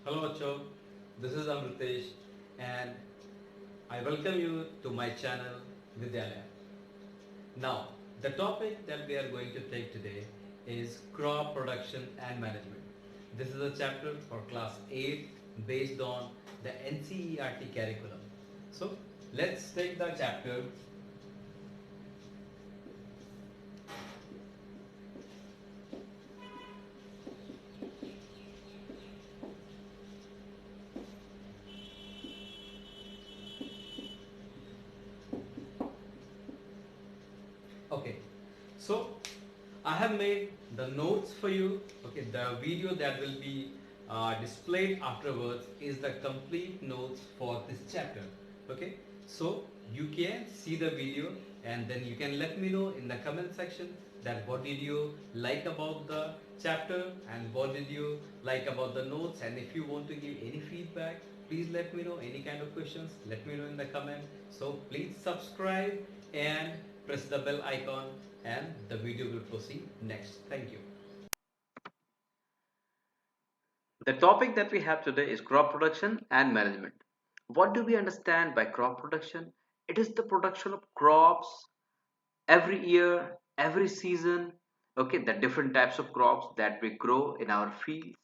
Hello Achok, this is Amritesh and I welcome you to my channel Vidyalaya. Now, the topic that we are going to take today is crop production and management. This is a chapter for class 8 based on the NCERT curriculum. So, let's take the chapter. Okay, so I have made the notes for you. Okay, the video that will be displayed afterwards is the complete notes for this chapter. Okay, so you can see the video and then you can let me know in the comment section that what did you like about the chapter and what did you like about the notes, and if you want to give any feedback, please let me know. Any kind of questions, let me know in the comment. So please subscribe and press the bell icon and the video will proceed next. Thank you. The topic that we have today is crop production and management. What do we understand by crop production? It is the production of crops every year, every season. Okay, the different types of crops that we grow in our fields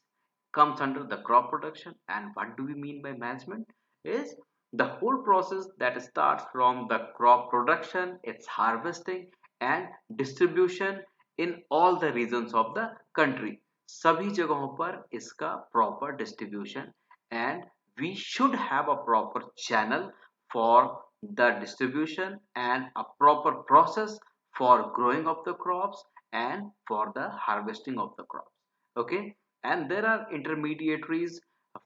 comes under the crop production. And what do we mean by management? Is the whole process that starts from the crop production, its harvesting and distribution in all the regions of the country. सभी जगहों पर इसका proper distribution, and we should have a proper channel for the distribution and a proper process for growing of the crops and for the harvesting of the crops. Okay, and there are intermediaries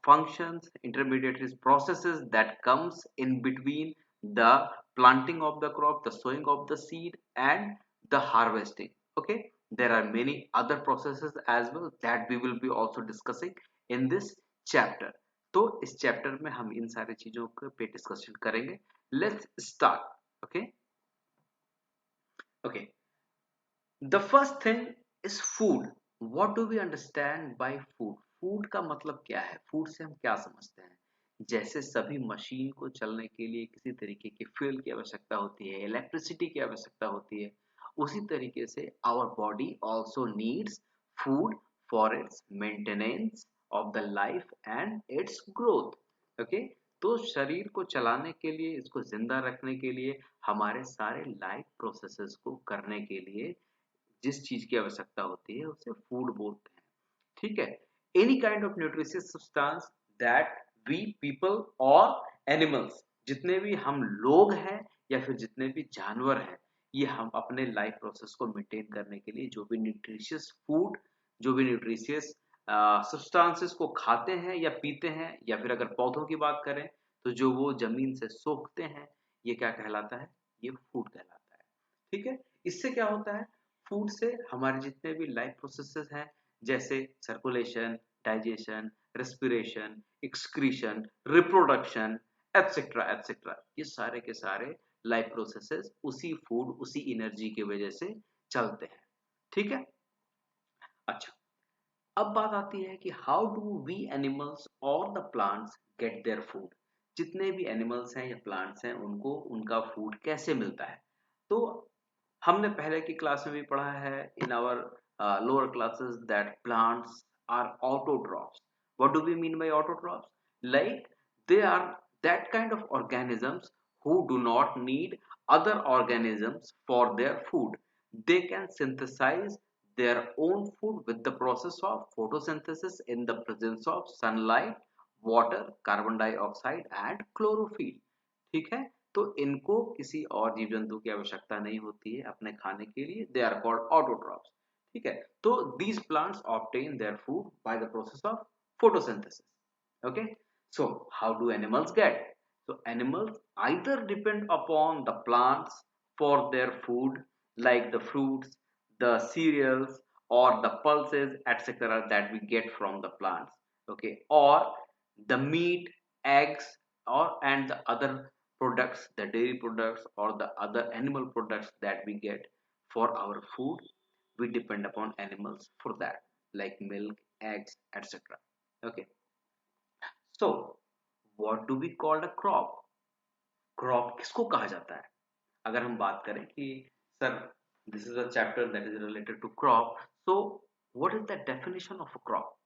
functions, intermediaries processes that comes in between the planting of the crop, the sowing of the seed and the harvesting. Okay, there are many other processes as well that we will be also discussing in this chapter. तो इस chapter में हम इन सारी चीजों पे discussion करेंगे. Let's start. Okay, the first thing is food. What do we understand by food? Food का मतलब क्या है? फूड से हम क्या समझते हैं? जैसे सभी मशीन को चलने के लिए किसी तरीके की फ्यूल की आवश्यकता होती है, इलेक्ट्रिसिटी की आवश्यकता होती है, उसी तरीके से our body also needs food for its maintenance of the life and its growth. Okay, तो शरीर को चलाने के लिए, इसको जिंदा रखने के लिए, हमारे सारे लाइफ प्रोसेसेस को करने के लिए जिस चीज की आवश्यकता होती है उसे फूड बोलते हैं. ठीक है, any kind of nutritious substance that we people और एनिमल्स, जितने भी हम लोग हैं या फिर जितने भी जानवर हैं, ये हम अपने लाइफ प्रोसेस को मेंटेन करने के लिए जो भी न्यूट्रिशियस फूड, जो भी न्यूट्रिशियस सब्सटेंसेस को खाते हैं या पीते हैं, या फिर अगर पौधों की बात करें तो जो वो जमीन से सोखते हैं, ये क्या कहलाता है? ये फूड कहलाता है. ठीक है, इससे क्या होता है? फूड से हमारे जितने भी लाइफ प्रोसेसेस हैं, जैसे circulation, digestion, respiration, excretion, reproduction, etcetera etcetera, ये सारे के सारे लाइफ प्रोसेसेस उसी फूड, उसी एनर्जी की वजह से चलते हैं. ठीक है, अच्छा, अब बात आती है कि हाउ डू वी एनिमल्स और the plants get their food. जितने भी एनिमल्स हैं या प्लांट्स हैं, उनको उनका फूड कैसे मिलता है? तो हमने पहले की क्लास में भी पढ़ा है in our lower classes that plants are autotrophs. What do we mean by autotrophs? Like they are that kind of organisms who do not need other organisms for their food. They can synthesize their own food with the process of photosynthesis in the presence of sunlight, water, carbon dioxide and chlorophyll. ठीक है, तो इनको किसी और जीव जंतु की आवश्यकता नहीं होती है अपने खाने के लिए. They are called autotrophs. ठीक है, तो these plants obtain their food by the process of photosynthesis. Okay, so how do animals get? So animals either depend upon the plants for their food, like the fruits, the cereals or the pulses etc that we get from the plants. Okay, or the meat, eggs or and the other products, the dairy products or the other animal products that we get for our food, we depend upon animals for that, like milk, eggs etc. Okay, so what do we called a crop? Crop किसको कहा जाता है? अगर हम बात करें कि sir this is a chapter that is related to crop, so what is the definition of a crop?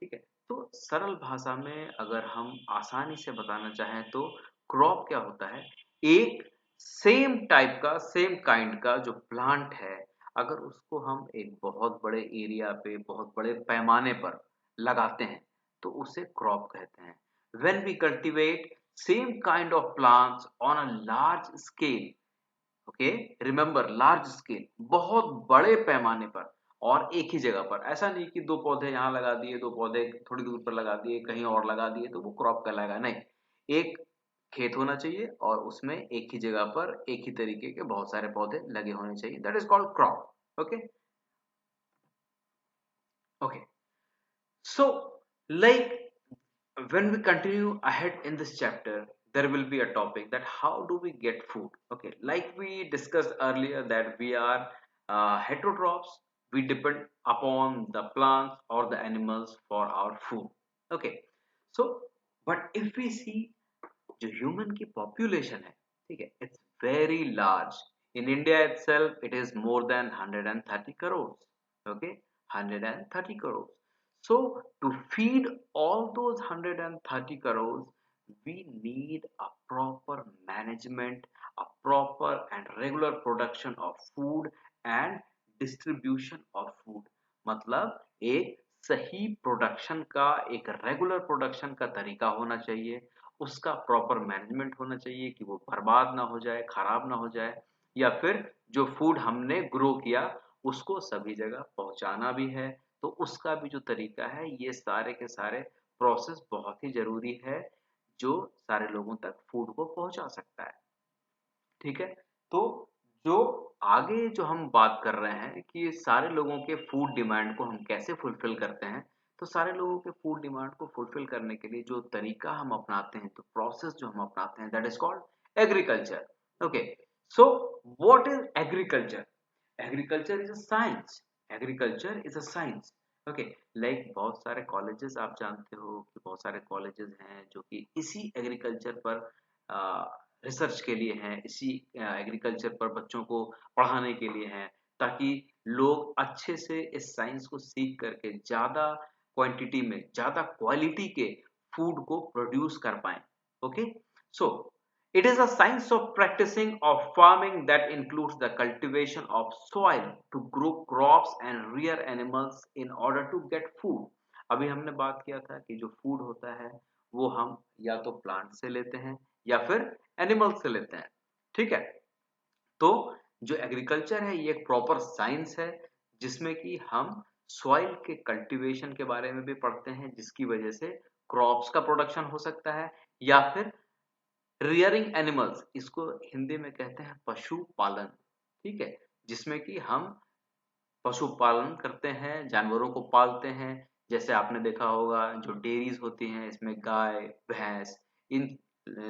ठीक है, तो सरल भाषा में अगर हम आसानी से बताना चाहें तो क्रॉप क्या होता है? एक सेम टाइप का, सेम काइंड का जो प्लांट है, अगर उसको हम एक बहुत बड़े एरिया पे, बहुत बड़े पैमाने पर लगाते हैं तो उसे क्रॉप कहते हैं। When we cultivate same kind of plants on a large scale, okay, remember large scale, बहुत बड़े पैमाने पर और एक ही जगह पर। ऐसा नहीं कि दो पौधे यहाँ लगा दिए, दो पौधे थोड़ी दूर पर लगा दिए, कहीं और लगा दिए तो वो क्रॉप कहलाएगा, नहीं। एक खेत होना चाहिए और उसमें एक ही जगह पर एक ही तरीके के बहुत सारे पौधे लगे होने चाहिए, that is called crop. Okay okay, so like when we continue ahead in this chapter, there will be a topic that how do we get food. Okay, like we discussed earlier that we are heterotrophs, we depend upon the plants or the animals for our food. Okay, so but if we see जो human की population है, ठीक है, it's very large. In India itself it is more than 130 crores, okay, 130 crores. So to feed all those 130 crores, we need a proper management, a proper and regular production of food and distribution of food. मतलब एक सही production का, एक regular production का तरीका होना चाहिए, उसका प्रॉपर मैनेजमेंट होना चाहिए कि वो बर्बाद ना हो जाए, खराब ना हो जाए, या फिर जो फूड हमने ग्रो किया उसको सभी जगह पहुंचाना भी है, तो उसका भी जो तरीका है, ये सारे के सारे प्रोसेस बहुत ही जरूरी है जो सारे लोगों तक फूड को पहुंचा सकता है। ठीक है, तो जो आगे जो हम बात कर रहे हैं कि सारे लोगों के फूड डिमांड को हम कैसे फुलफिल करते हैं, तो सारे लोगों के फूड डिमांड को फुलफिल करने के लिए जो तरीका हम अपनाते हैं, तो प्रोसेस जो हम अपनाते हैं, that is called agriculture. Okay, so what is agriculture? Agriculture is a science. Agriculture is a science. Okay, like बहुत सारे कॉलेजेस आप जानते हो कि बहुत सारे कॉलेजेस हैं जो कि इसी एग्रीकल्चर पर रिसर्च के लिए हैं, इसी एग्रीकल्चर पर बच्चों को पढ़ाने के लिए हैं, ताकि लोग अच्छे से इस साइंस को सीख करके ज्यादा क्वांटिटी में, ज्यादा क्वालिटी के फूड को प्रोड्यूस कर पाए। Okay, so it is a science of practicing of farming that includes the cultivation of soil to grow crops and rear animals in order to get food. अभी हमने बात किया था कि जो फूड होता है वो हम या तो प्लांट से लेते हैं या फिर एनिमल से लेते हैं। ठीक है, तो जो एग्रीकल्चर है ये एक प्रॉपर साइंस है जिसमें कि हम सॉइल के कल्टीवेशन के बारे में भी पढ़ते हैं, जिसकी वजह से क्रॉप्स का प्रोडक्शन हो सकता है, या फिर रियरिंग एनिमल्स, इसको हिंदी में कहते हैं पशुपालन। ठीक है, जिसमें कि हम पशुपालन करते हैं, जानवरों को पालते हैं। जैसे आपने देखा होगा जो डेयरीज होती हैं, इसमें गाय, भैंस, इन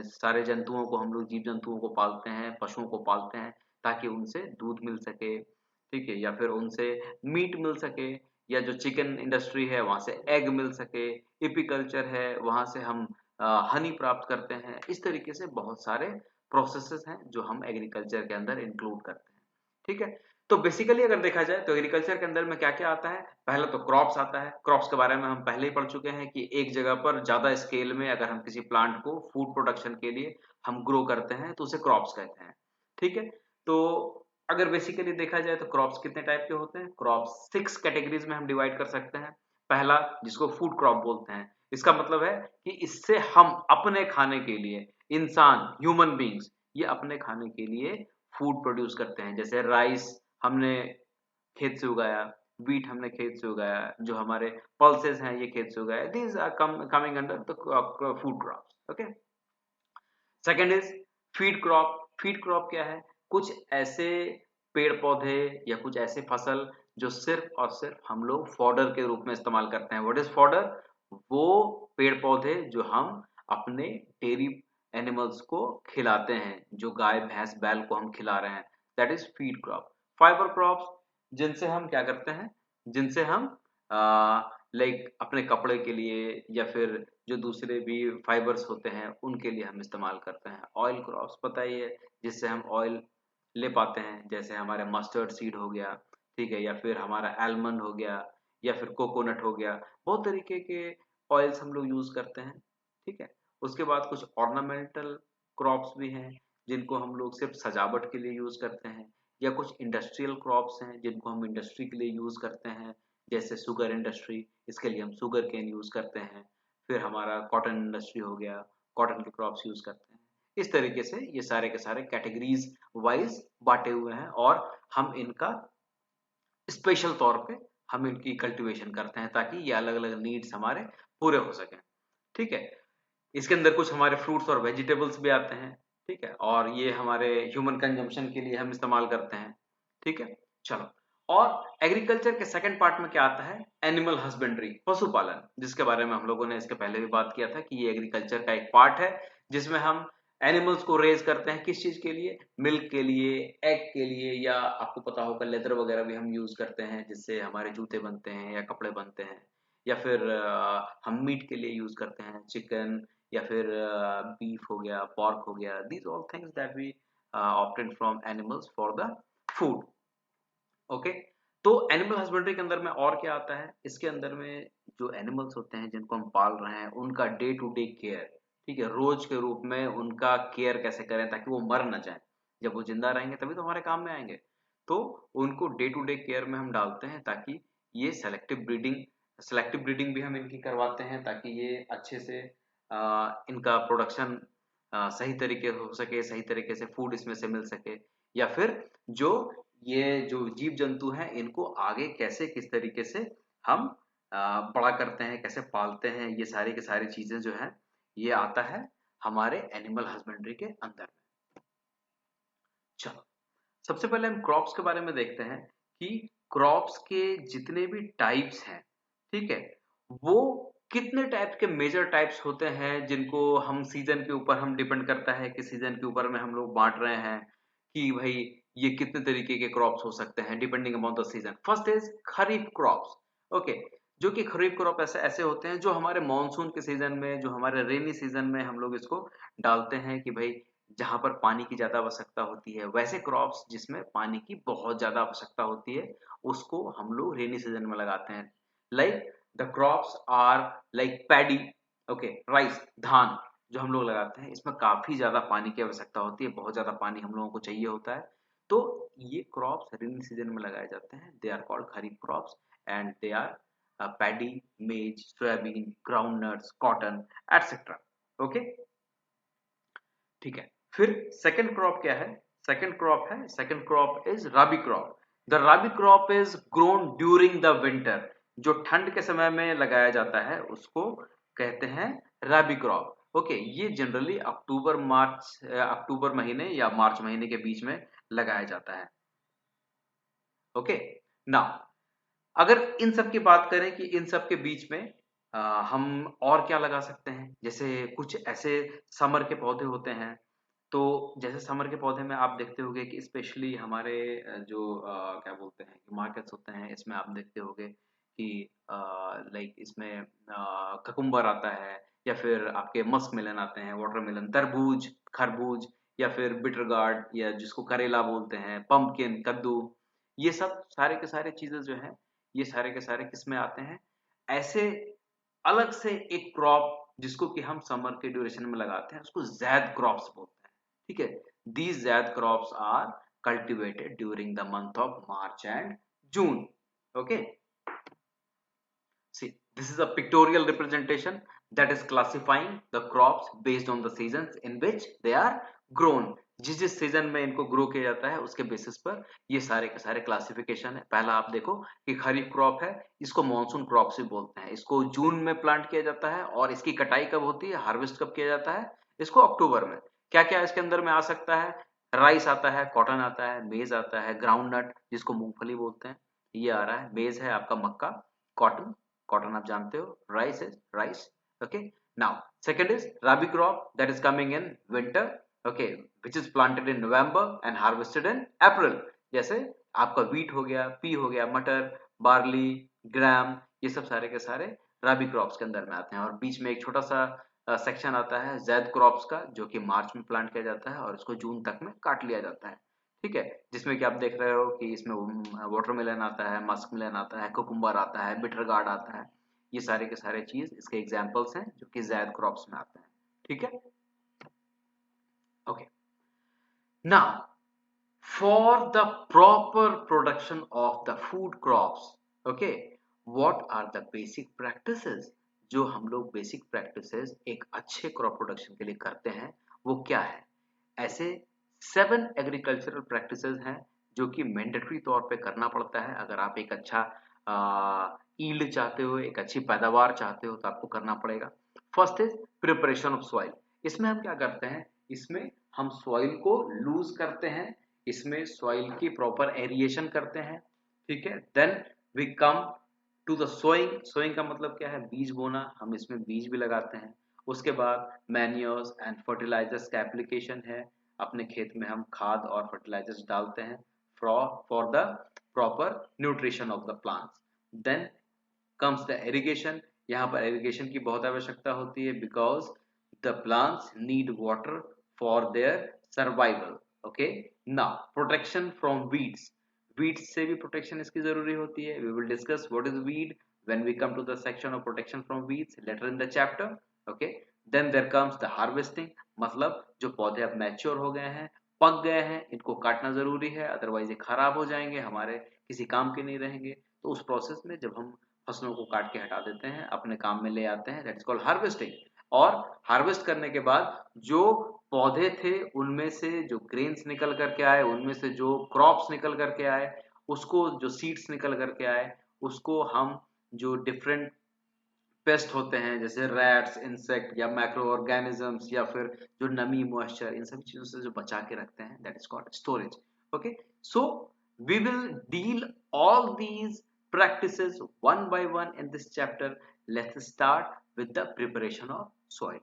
सारे जंतुओं को हम लोग, जीव जंतुओं को पालते हैं, पशुओं को पालते हैं ताकि उनसे दूध मिल सके, ठीक है, या फिर उनसे मीट मिल सके, या जो चिकन इंडस्ट्री है वहां से एग मिल सके, एपीकल्चर है वहां से हम हनी प्राप्त करते हैं। इस तरीके से बहुत सारे प्रोसेसेस हैं जो हम एग्रीकल्चर के अंदर इंक्लूड करते हैं। ठीक है, तो बेसिकली अगर देखा जाए तो एग्रीकल्चर के अंदर में क्या क्या आता है? पहले तो क्रॉप्स आता है। क्रॉप्स के बारे में हम पहले ही पढ़ चुके हैं कि एक जगह पर ज्यादा स्केल में अगर हम किसी प्लांट को फूड प्रोडक्शन के लिए हम ग्रो करते हैं तो उसे क्रॉप्स कहते हैं। ठीक है, तो अगर बेसिकली देखा जाए तो क्रॉप्स कितने टाइप के होते हैं? क्रॉप्स 6 कैटेगरीज में हम डिवाइड कर सकते हैं। पहला, जिसको फूड क्रॉप बोलते हैं, इसका मतलब है कि इससे हम अपने खाने के लिए, इंसान, ह्यूमन बींग्स, ये अपने खाने के लिए फूड प्रोड्यूस करते हैं। जैसे राइस हमने खेत से उगाया, व्हीट हमने खेत से उगाया, जो हमारे पल्सेस हैं ये खेत से उगाया, these are coming under the food crops. Okay, second is feed crop. Feed crop क्या है? कुछ ऐसे पेड़ पौधे या कुछ ऐसे फसल जो सिर्फ और सिर्फ हम लोग फॉडर के रूप में इस्तेमाल करते हैं। What is fodder? वो पेड़ पौधे जो हम अपने डेयरी एनिमल्स को खिलाते हैं, जो गाय भैंस बैल को हम खिला रहे हैं, that is feed crop. Fibre crops, जिनसे हम क्या करते हैं, जिनसे हम लाइक अपने कपड़े के लिए या फिर जो दूसरे भी फाइबर्स होते हैं उनके लिए हम इस्तेमाल करते हैं। ऑयल क्रॉप्स पता ही है, जिससे हम ऑयल ले पाते हैं, जैसे हमारे मस्टर्ड सीड हो गया, ठीक है, या फिर हमारा आलमंड हो गया, या फिर कोकोनट हो गया। बहुत तरीके के ऑयल्स हम लोग यूज करते हैं, ठीक है। उसके बाद कुछ ऑर्नामेंटल क्रॉप्स भी हैं जिनको हम लोग सिर्फ सजावट के लिए यूज करते हैं, या कुछ इंडस्ट्रियल क्रॉप्स हैं जिनको हम इंडस्ट्री के लिए यूज करते हैं, जैसे शुगर इंडस्ट्री, इसके लिए हम शुगर केन यूज करते हैं। फिर हमारा कॉटन इंडस्ट्री हो गया, कॉटन के क्रॉप्स यूज करते हैं। इस तरीके से ये सारे के सारे कैटेगरीज वाइज बांटे हुए हैं, और हम इनका स्पेशल तौर पे हम इनकी कल्टीवेशन करते हैं ताकि ये अलग अलग नीड्स हमारे पूरे हो सकें, ठीक है। इसके अंदर कुछ हमारे फ्रूट्स और वेजिटेबल्स भी आते हैं, ठीक है, और ये हमारे ह्यूमन कंजम्पशन के लिए हम इस्तेमाल करते हैं, ठीक है। चलो, और एग्रीकल्चर के सेकंड पार्ट में क्या आता है, एनिमल हस्बेंड्री, पशुपालन, जिसके बारे में हम लोगों ने इसके पहले भी बात किया था कि ये एग्रीकल्चर का एक पार्ट है जिसमें हम एनिमल्स को रेज करते हैं। किस चीज के लिए, मिल्क के लिए, एग के लिए, या आपको पता होगा लेदर वगैरह भी हम यूज करते हैं जिससे हमारे जूते बनते हैं या कपड़े बनते हैं, या फिर हम मीट के लिए यूज करते हैं, चिकन या फिर बीफ हो गया, पॉर्क हो गया, these all things that we obtain from animals for the food. Okay, तो एनिमल हस्बेंड्री के अंदर में और क्या आता है, इसके अंदर में जो एनिमल्स होते हैं जिनको हम पाल रहे हैं उनका डे टू डे केयर, ठीक है, रोज के रूप में उनका केयर कैसे करें ताकि वो मर ना जाए। जब वो जिंदा रहेंगे तभी तो हमारे काम में आएंगे। तो उनको डे टू डे केयर में हम डालते हैं ताकि ये सेलेक्टिव ब्रीडिंग भी हम इनकी करवाते हैं ताकि ये अच्छे से इनका प्रोडक्शन सही तरीके हो सके, सही तरीके से फूड इसमें से मिल सके, या फिर जो ये जो जीव जंतु हैं इनको आगे कैसे किस तरीके से हम बड़ा करते हैं, कैसे पालते हैं, ये सारी की सारी चीजें जो है ये आता है हमारे एनिमल हस्बेंड्री के अंदर में। चलो, सबसे पहले हम क्रॉप्स के बारे में देखते हैं कि क्रॉप्स के जितने भी टाइप्स हैं, ठीक है, वो कितने टाइप के मेजर टाइप्स होते हैं जिनको हम सीजन के ऊपर हम डिपेंड करता है कि सीजन के ऊपर में हम लोग बांट रहे हैं कि भाई ये कितने तरीके के क्रॉप्स हो सकते हैं depending upon the season. First is kharif crops, okay, जो कि खरीफ क्रॉप ऐसे ऐसे होते हैं जो हमारे मानसून के सीजन में, जो हमारे रेनी सीजन में हम लोग इसको डालते हैं कि भाई जहां पर पानी की ज्यादा आवश्यकता होती है। वैसे क्रॉप्स जिसमें पानी की बहुत ज्यादा आवश्यकता होती है उसको हम लोग रेनी सीजन में लगाते हैं। Like the crops are like paddy, okay, rice, धान जो हम लोग लगाते हैं इसमें काफी ज्यादा पानी की आवश्यकता होती है, बहुत ज्यादा पानी हम लोगों को चाहिए होता है। तो ये क्रॉप्स रेनी सीजन में लगाए जाते हैं, they are called kharif crops, and they are paddy, maize, soybean, ground nuts, cotton, etcetera. Okay, ठीक है। फिर सेकंड क्रॉप क्या है, second crop is rabi crop. The rabi crop is grown during the winter, जो ठंड के समय में लगाया जाता है उसको कहते हैं राबी क्रॉप। ओके, ये जनरली अक्टूबर महीने या मार्च महीने के बीच में लगाया जाता है। ओके, नाउ अगर इन सब की बात करें कि इन सब के बीच में हम और क्या लगा सकते हैं, जैसे कुछ ऐसे समर के पौधे होते हैं। तो जैसे समर के पौधे में आप देखते होंगे कि स्पेशली हमारे जो क्या बोलते हैं मार्केट्स होते हैं इसमें आप देखते होंगे कि लाइक इसमें ककुम्बर आता है, या फिर आपके मस्क मेलन आते हैं, वाटरमेलन, तरबूज, खरबूज, या फिर बिटर गार्ड या जिसको करेला बोलते हैं, पंपकिन, कद्दू, ये सब सारे के सारे चीजें जो हैं ये सारे के सारे किस में आते हैं, ऐसे अलग से एक क्रॉप जिसको कि हम समर के ड्यूरेशन में लगाते हैं उसको जैद क्रॉप्स बोलते हैं, ठीक है। These zaid crops are cultivated during the month of March and June. Okay, see, this is a pictorial representation that is classifying the crops based on the seasons in which they are grown। जिस जिस season में इनको grow किया जाता है उसके basis पर ये सारे के सारे क्लासिफिकेशन है। पहला आप देखो कि खरीफ क्रॉप है, इसको मॉनसून क्रॉप से बोलते हैं, इसको जून में प्लांट किया जाता है, और इसकी कटाई कब होती है, हार्वेस्ट कब किया जाता है, इसको अक्टूबर में। क्या क्या इसके अंदर में आ सकता है, राइस आता है, कॉटन आता है, मेज आता है, ग्राउंड नट जिसको मूंगफली बोलते हैं ये आ रहा है, मेज है आपका मक्का, कॉटन, कॉटन आप जानते हो, rice is rice. Okay, now second is rabi crop that is coming in winter, okay, which is planted in November and harvested in April। जैसे आपका वीट हो गया, पी हो गया, मटर, बार्ली, ग्राम, ये सब सारे के सारे रबी क्रॉप्स के अंदर में आते हैं। और बीच में एक छोटा सा सेक्शन आता है जैद क्रॉप्स का, जो कि मार्च में प्लांट किया जाता है और इसको जून तक में काट लिया जाता है। ठीक है, जिसमें कि आप देख रहे हो कि इसमें वाटरमेलन आता है, मस्क मिलन आता है, कुकुम्बर आता है, बिटर गार्ड आता है। ये सारे के सारे चीज इसके एग्जाम्पल्स हैं जो कि जैद क्रॉप्स में आते हैं। ठीक है, okay. Now for the proper production of the food crops, okay, what are the basic practices? जो हम लोग बेसिक प्रैक्टिसेस एक अच्छे क्रॉप प्रोडक्शन के लिए करते हैं वो क्या है? ऐसे 7 एग्रीकल्चरल प्रैक्टिसेस हैं जो कि मैंडेटरी तौर पे करना पड़ता है। अगर आप एक अच्छा ईल्ड चाहते हो, एक अच्छी पैदावार चाहते हो, तो आपको करना पड़ेगा। First is preparation of soil. इसमें हम क्या करते हैं? इसमें हम सॉइल को लूज करते हैं, इसमें सॉइल की प्रॉपर एरिएशन करते हैं। ठीक है, then we come to the sowing. Sowing का मतलब क्या है? बीज बोना। हम इसमें बीज भी लगाते हैं। उसके बाद मैन्योर्स एंड फर्टिलाइजर्स का एप्लीकेशन है। अपने खेत में हम खाद और फर्टिलाइजर्स डालते हैं for the proper nutrition of the plants. Then comes the irrigation. यहाँ पर इरिगेशन की बहुत आवश्यकता होती है because the plants need water for their survival. Okay, now protection from weeds. Weeds से भी प्रोटेक्शन इसकी जरूरी होती है। We will discuss what is weed when we come to the section of protection from weeds later in the chapter. Okay, then there comes the harvesting. मतलब जो पौधे अब मैच्योर हो गए हैं, पक गए हैं, इनको काटना जरूरी है, अदरवाइज ये खराब हो जाएंगे, हमारे किसी काम के नहीं रहेंगे। तो उस प्रोसेस में जब हम फसलों को काट के हटा देते हैं, अपने काम में ले आते हैं, दैट इज कॉल्ड हार्वेस्टिंग। और हार्वेस्ट करने के बाद जो पौधे थे उनमें से जो ग्रेन्स निकल करके आए, उनमें से जो क्रॉप्स निकल करके आए, उसको जो सीड्स निकल करके आए, उसको हम जो डिफरेंट पेस्ट होते हैं जैसे रैट्स, इंसेक्ट या माइक्रो ऑर्गेनिजम्स या फिर जो नमी, मॉइस्चर, इन सभी चीजों से जो बचा के रखते हैं, that is called storage. Okay, so we will deal all these practices one by one in this chapter. Let's start with the preparation of soil.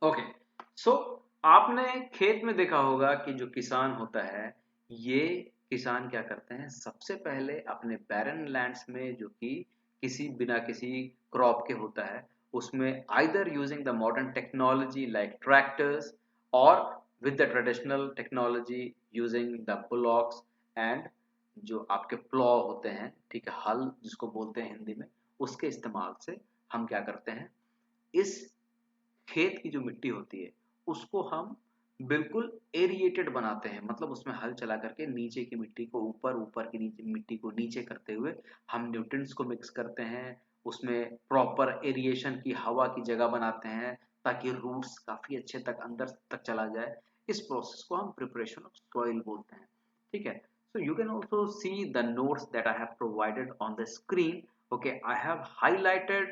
Okay, so आपने खेत में देखा होगा कि जो किसान होता है, ये किसान क्या करते हैं? सबसे पहले अपने बैरन लैंड्स में, जो कि किसी बिना किसी क्रॉप के होता है, उसमें either using the modern technology like tractors or with the traditional technology using the bullocks and जो आपके प्लॉ होते हैं, ठीक है, हल जिसको बोलते हैं हिंदी में, उसके इस्तेमाल से हम क्या करते हैं? इस खेत की जो मिट्टी होती है उसको हम बिल्कुल एरिएटेड बनाते हैं। मतलब उसमें हल चला करके नीचे की मिट्टी को ऊपर, ऊपर की नीचे मिट्टी को नीचे करते हुए हम न्यूट्रिएंट्स को मिक्स करते हैं, उसमें प्रॉपर एरिएशन की हवा की जगह बनाते हैं ताकि रूट्स काफी अच्छे तक अंदर तक चला जाए। इस प्रोसेस को हम प्रिपरेशन ऑफ सॉइल बोलते हैं। ठीक है, so you can also see the notes that I have provided on the screen. Okay, I have highlighted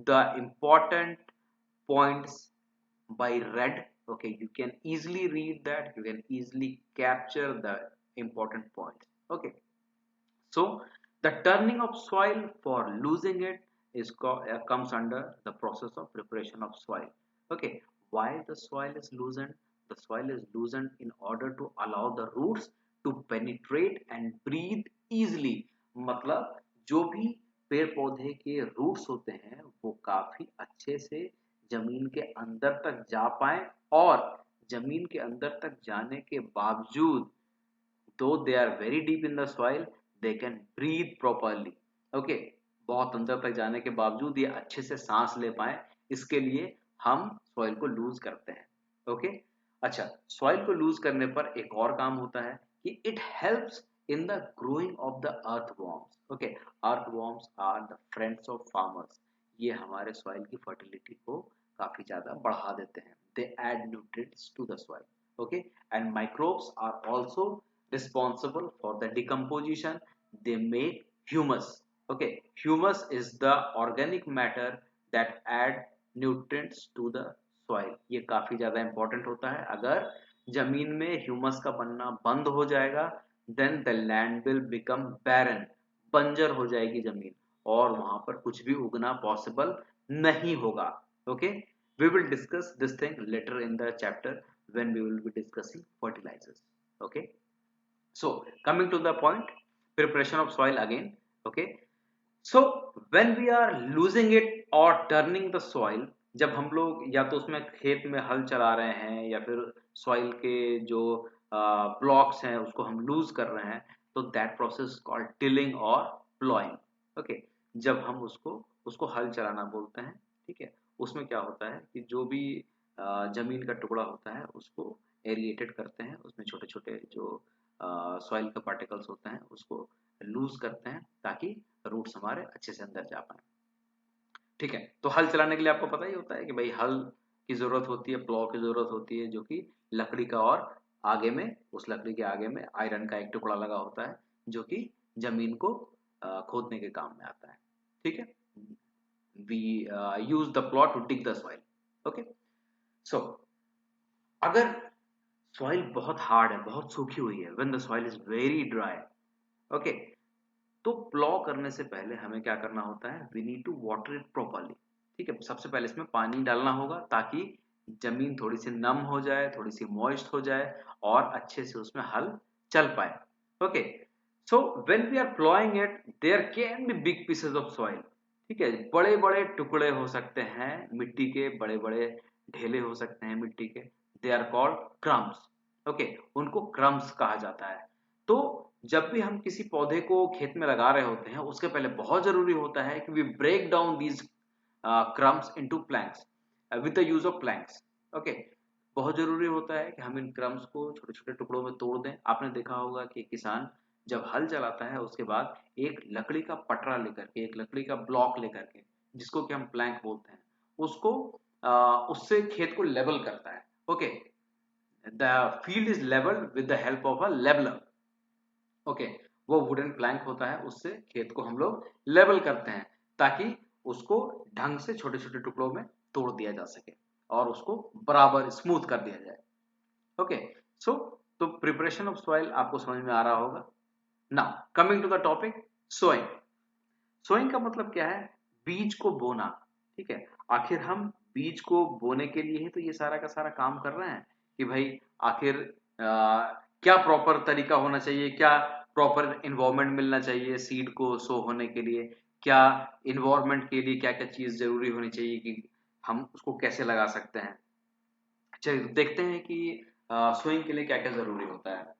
the important points by red. Okay, you can easily read that, you can easily capture the important points. Okay, so the turning of soil for losing it is comes under the process of preparation of soil. Okay, why the soil is loosened? The soil is loosened in order to allow the roots to penetrate and breathe easily. मतलब जो भी पेड़ पौधे के roots होते हैं वो काफी अच्छे से जमीन के अंदर तक जा पाए, और जमीन के अंदर तक जाने के बावजूद, though they are very deep in the soil, they can breathe properly. Okay, बहुत अंदर तक जाने के बावजूद ये अच्छे से सांस ले पाए, इसके लिए हम सॉइल को लूज करते हैं। ओके, अच्छा, सॉइल को लूज करने पर एक और काम होता है कि it helps in the growing of the earthworms. Okay, earthworms are the friends of farmers. ये हमारे सॉइल की फर्टिलिटी को काफी ज्यादा बढ़ा देते हैं। They add nutrients to the soil. Okay, and microbes are also responsible for the decomposition. They make humus. Okay, humus is the organic matter that add nutrients to the soil. ये काफी ज्यादा important होता है। अगर जमीन में humus का बनना बंद हो जाएगा, then the land will become barren. बंजर हो जाएगी जमीन और वहां पर कुछ भी उगना पॉसिबल नहीं होगा। Okay, we will discuss this thing later in the chapter when we will be discussing fertilizers. Okay, so coming to the point, preparation of soil again. Okay, so when we are loosing it और turning the soil, जब हम लोग या तो उसमें खेत में हल चला रहे हैं या फिर सॉइल के जो ब्लॉक्स हैं उसको हम लूज कर रहे हैं, तो दैट प्रोसेस कॉल्ड टिलिंग और प्लॉइंग। ओके, जब हम उसको उसको हल चलाना बोलते हैं। ठीक है, उसमें क्या होता है कि जो भी जमीन का टुकड़ा होता है उसको एरिएटेड करते हैं, उसमें छोटे छोटे जो सॉइल के पार्टिकल्स होते हैं उसको लूज करते हैं ताकि रूट्स हमारे अच्छे से अंदर जा पाए। ठीक है, तो हल चलाने के लिए आपको पता ही होता है कि भाई हल की जरूरत होती है, प्लॉ की जरूरत होती है, जो कि लकड़ी का, और आगे में उस लकड़ी के आगे में आयरन का एक टुकड़ा लगा होता है जो कि जमीन को खोदने के काम में आता है। ठीक है, we use the plough to dig the soil. Okay, so अगर सॉइल बहुत हार्ड है, बहुत सूखी हुई है, when the soil is very dry, okay, तो प्लॉ करने से पहले हमें क्या करना होता है, we need to water it properly. ठीक है, सबसे पहले इसमें पानी डालना होगा ताकि जमीन थोड़ी सी नम हो जाए, थोड़ी सी मॉइस्ट हो जाए और अच्छे से उसमें हल चल पाए। Okay, so when we are ploughing it there can be big pieces of soil. ठीक है, बड़े बड़े टुकड़े हो सकते हैं मिट्टी के, बड़े बड़े ढेले हो सकते हैं मिट्टी के, they are called crumbs. Okay, उनको क्रम्स कहा जाता है। तो जब भी हम किसी पौधे को खेत में लगा रहे होते हैं उसके पहले बहुत जरूरी होता है कि we break down these crumbs into planks with the use of planks. Okay, बहुत जरूरी होता है कि हम इन क्रम्स को छोटे छोटे टुकड़ों में तोड़ दें। आपने देखा होगा कि किसान जब हल चलाता है उसके बाद एक लकड़ी का पटरा लेकर के, एक लकड़ी का ब्लॉक लेकर के, जिसको कि हम प्लैंक बोलते हैं, उसको उससे खेत को लेवल करता है। Okay, the field is levelled with the help of a leveller. Okay, वो वुडन प्लैंक होता है, उससे खेत को हम लोग लेवल करते हैं ताकि उसको ढंग से छोटे छोटे टुकड़ों में तोड़ दिया जा सके और उसको बराबर स्मूथ कर दिया जाए। ओके, सो तो प्रिपरेशन ऑफ सॉइल आपको समझ में आ रहा होगा। Now coming to the topic, sowing. Sowing का मतलब क्या है, बीज को बोना। ठीक है, आखिर हम बीज को बोने के लिए ही तो ये सारा का सारा काम कर रहे हैं कि भाई आखिर क्या प्रॉपर तरीका होना चाहिए, क्या प्रॉपर इन्वायरमेंट मिलना चाहिए सीड को सो होने के लिए, क्या इन्वायरमेंट के लिए क्या क्या चीज जरूरी होनी चाहिए कि हम उसको कैसे लगा सकते हैं। चलिए तो देखते हैं कि सोइंग के लिए क्या क्या जरूरी होता है।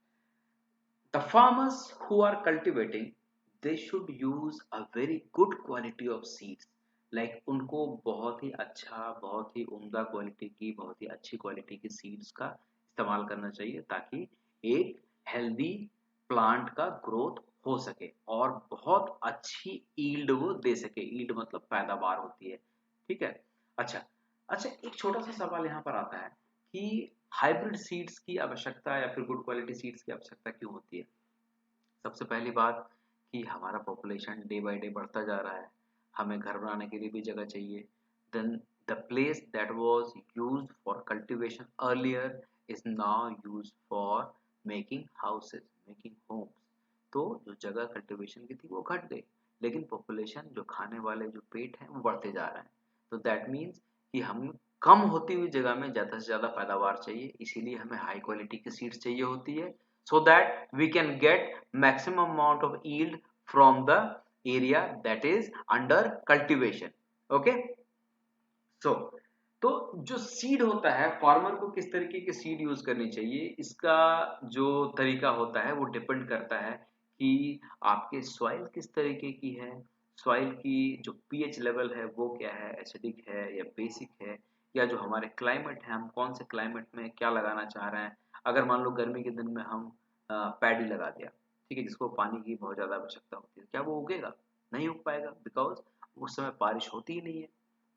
The farmers who are cultivating, they should use a very good quality of seeds. Like उनको बहुत ही अच्छा, बहुत ही उम्दा क्वालिटी की, बहुत ही अच्छी क्वालिटी की सीड्स का इस्तेमाल करना चाहिए ताकि एक हेल्दी प्लांट का ग्रोथ हो सके और बहुत अच्छी ईल्ड वो दे सके। ईल्ड मतलब पैदावार होती है। ठीक है, अच्छा, अच्छा, एक छोटा सा सवाल यहाँ पर आता है कि हाइब्रिड सीड्स की आवश्यकता या फिर गुड क्वालिटी सीड्स की आवश्यकता क्यों होती है। सबसे पहली बात कि हमारा पॉपुलेशन डे बाय डे बढ़ता जा रहा है, हमें घर बनाने के लिए भी जगह चाहिए। Then the place that was used for cultivation earlier is now used for making houses, making homes. तो जो जगह कल्टीवेशन की थी वो घट गई, लेकिन पॉपुलेशन, जो खाने वाले जो पेट हैं वो बढ़ते जा रहे हैं। तो दैट मीन्स कि हम कम होती हुई जगह में ज़्यादा से ज़्यादा पैदावार चाहिए, इसीलिए हमें हाई क्वालिटी की सीड्स चाहिए होती है, so that we can get maximum amount of yield from the area that is under cultivation. Okay, so तो जो सीड होता है, फार्मर को किस तरीके की सीड यूज करनी चाहिए, इसका जो तरीका होता है वो डिपेंड करता है कि आपके सॉइल किस तरीके की है, सॉइल की जो पीएच लेवल है वो क्या है, एसिडिक है या बेसिक है, या जो हमारे क्लाइमेट है, हम कौन से क्लाइमेट में क्या लगाना चाह रहे हैं। अगर मान लो गर्मी के दिन में हम पैडी लगा दिया, ठीक है, जिसको पानी की बहुत ज़्यादा आवश्यकता होती है, क्या वो उगेगा? नहीं उग पाएगा, बिकॉज उस समय बारिश होती ही नहीं है।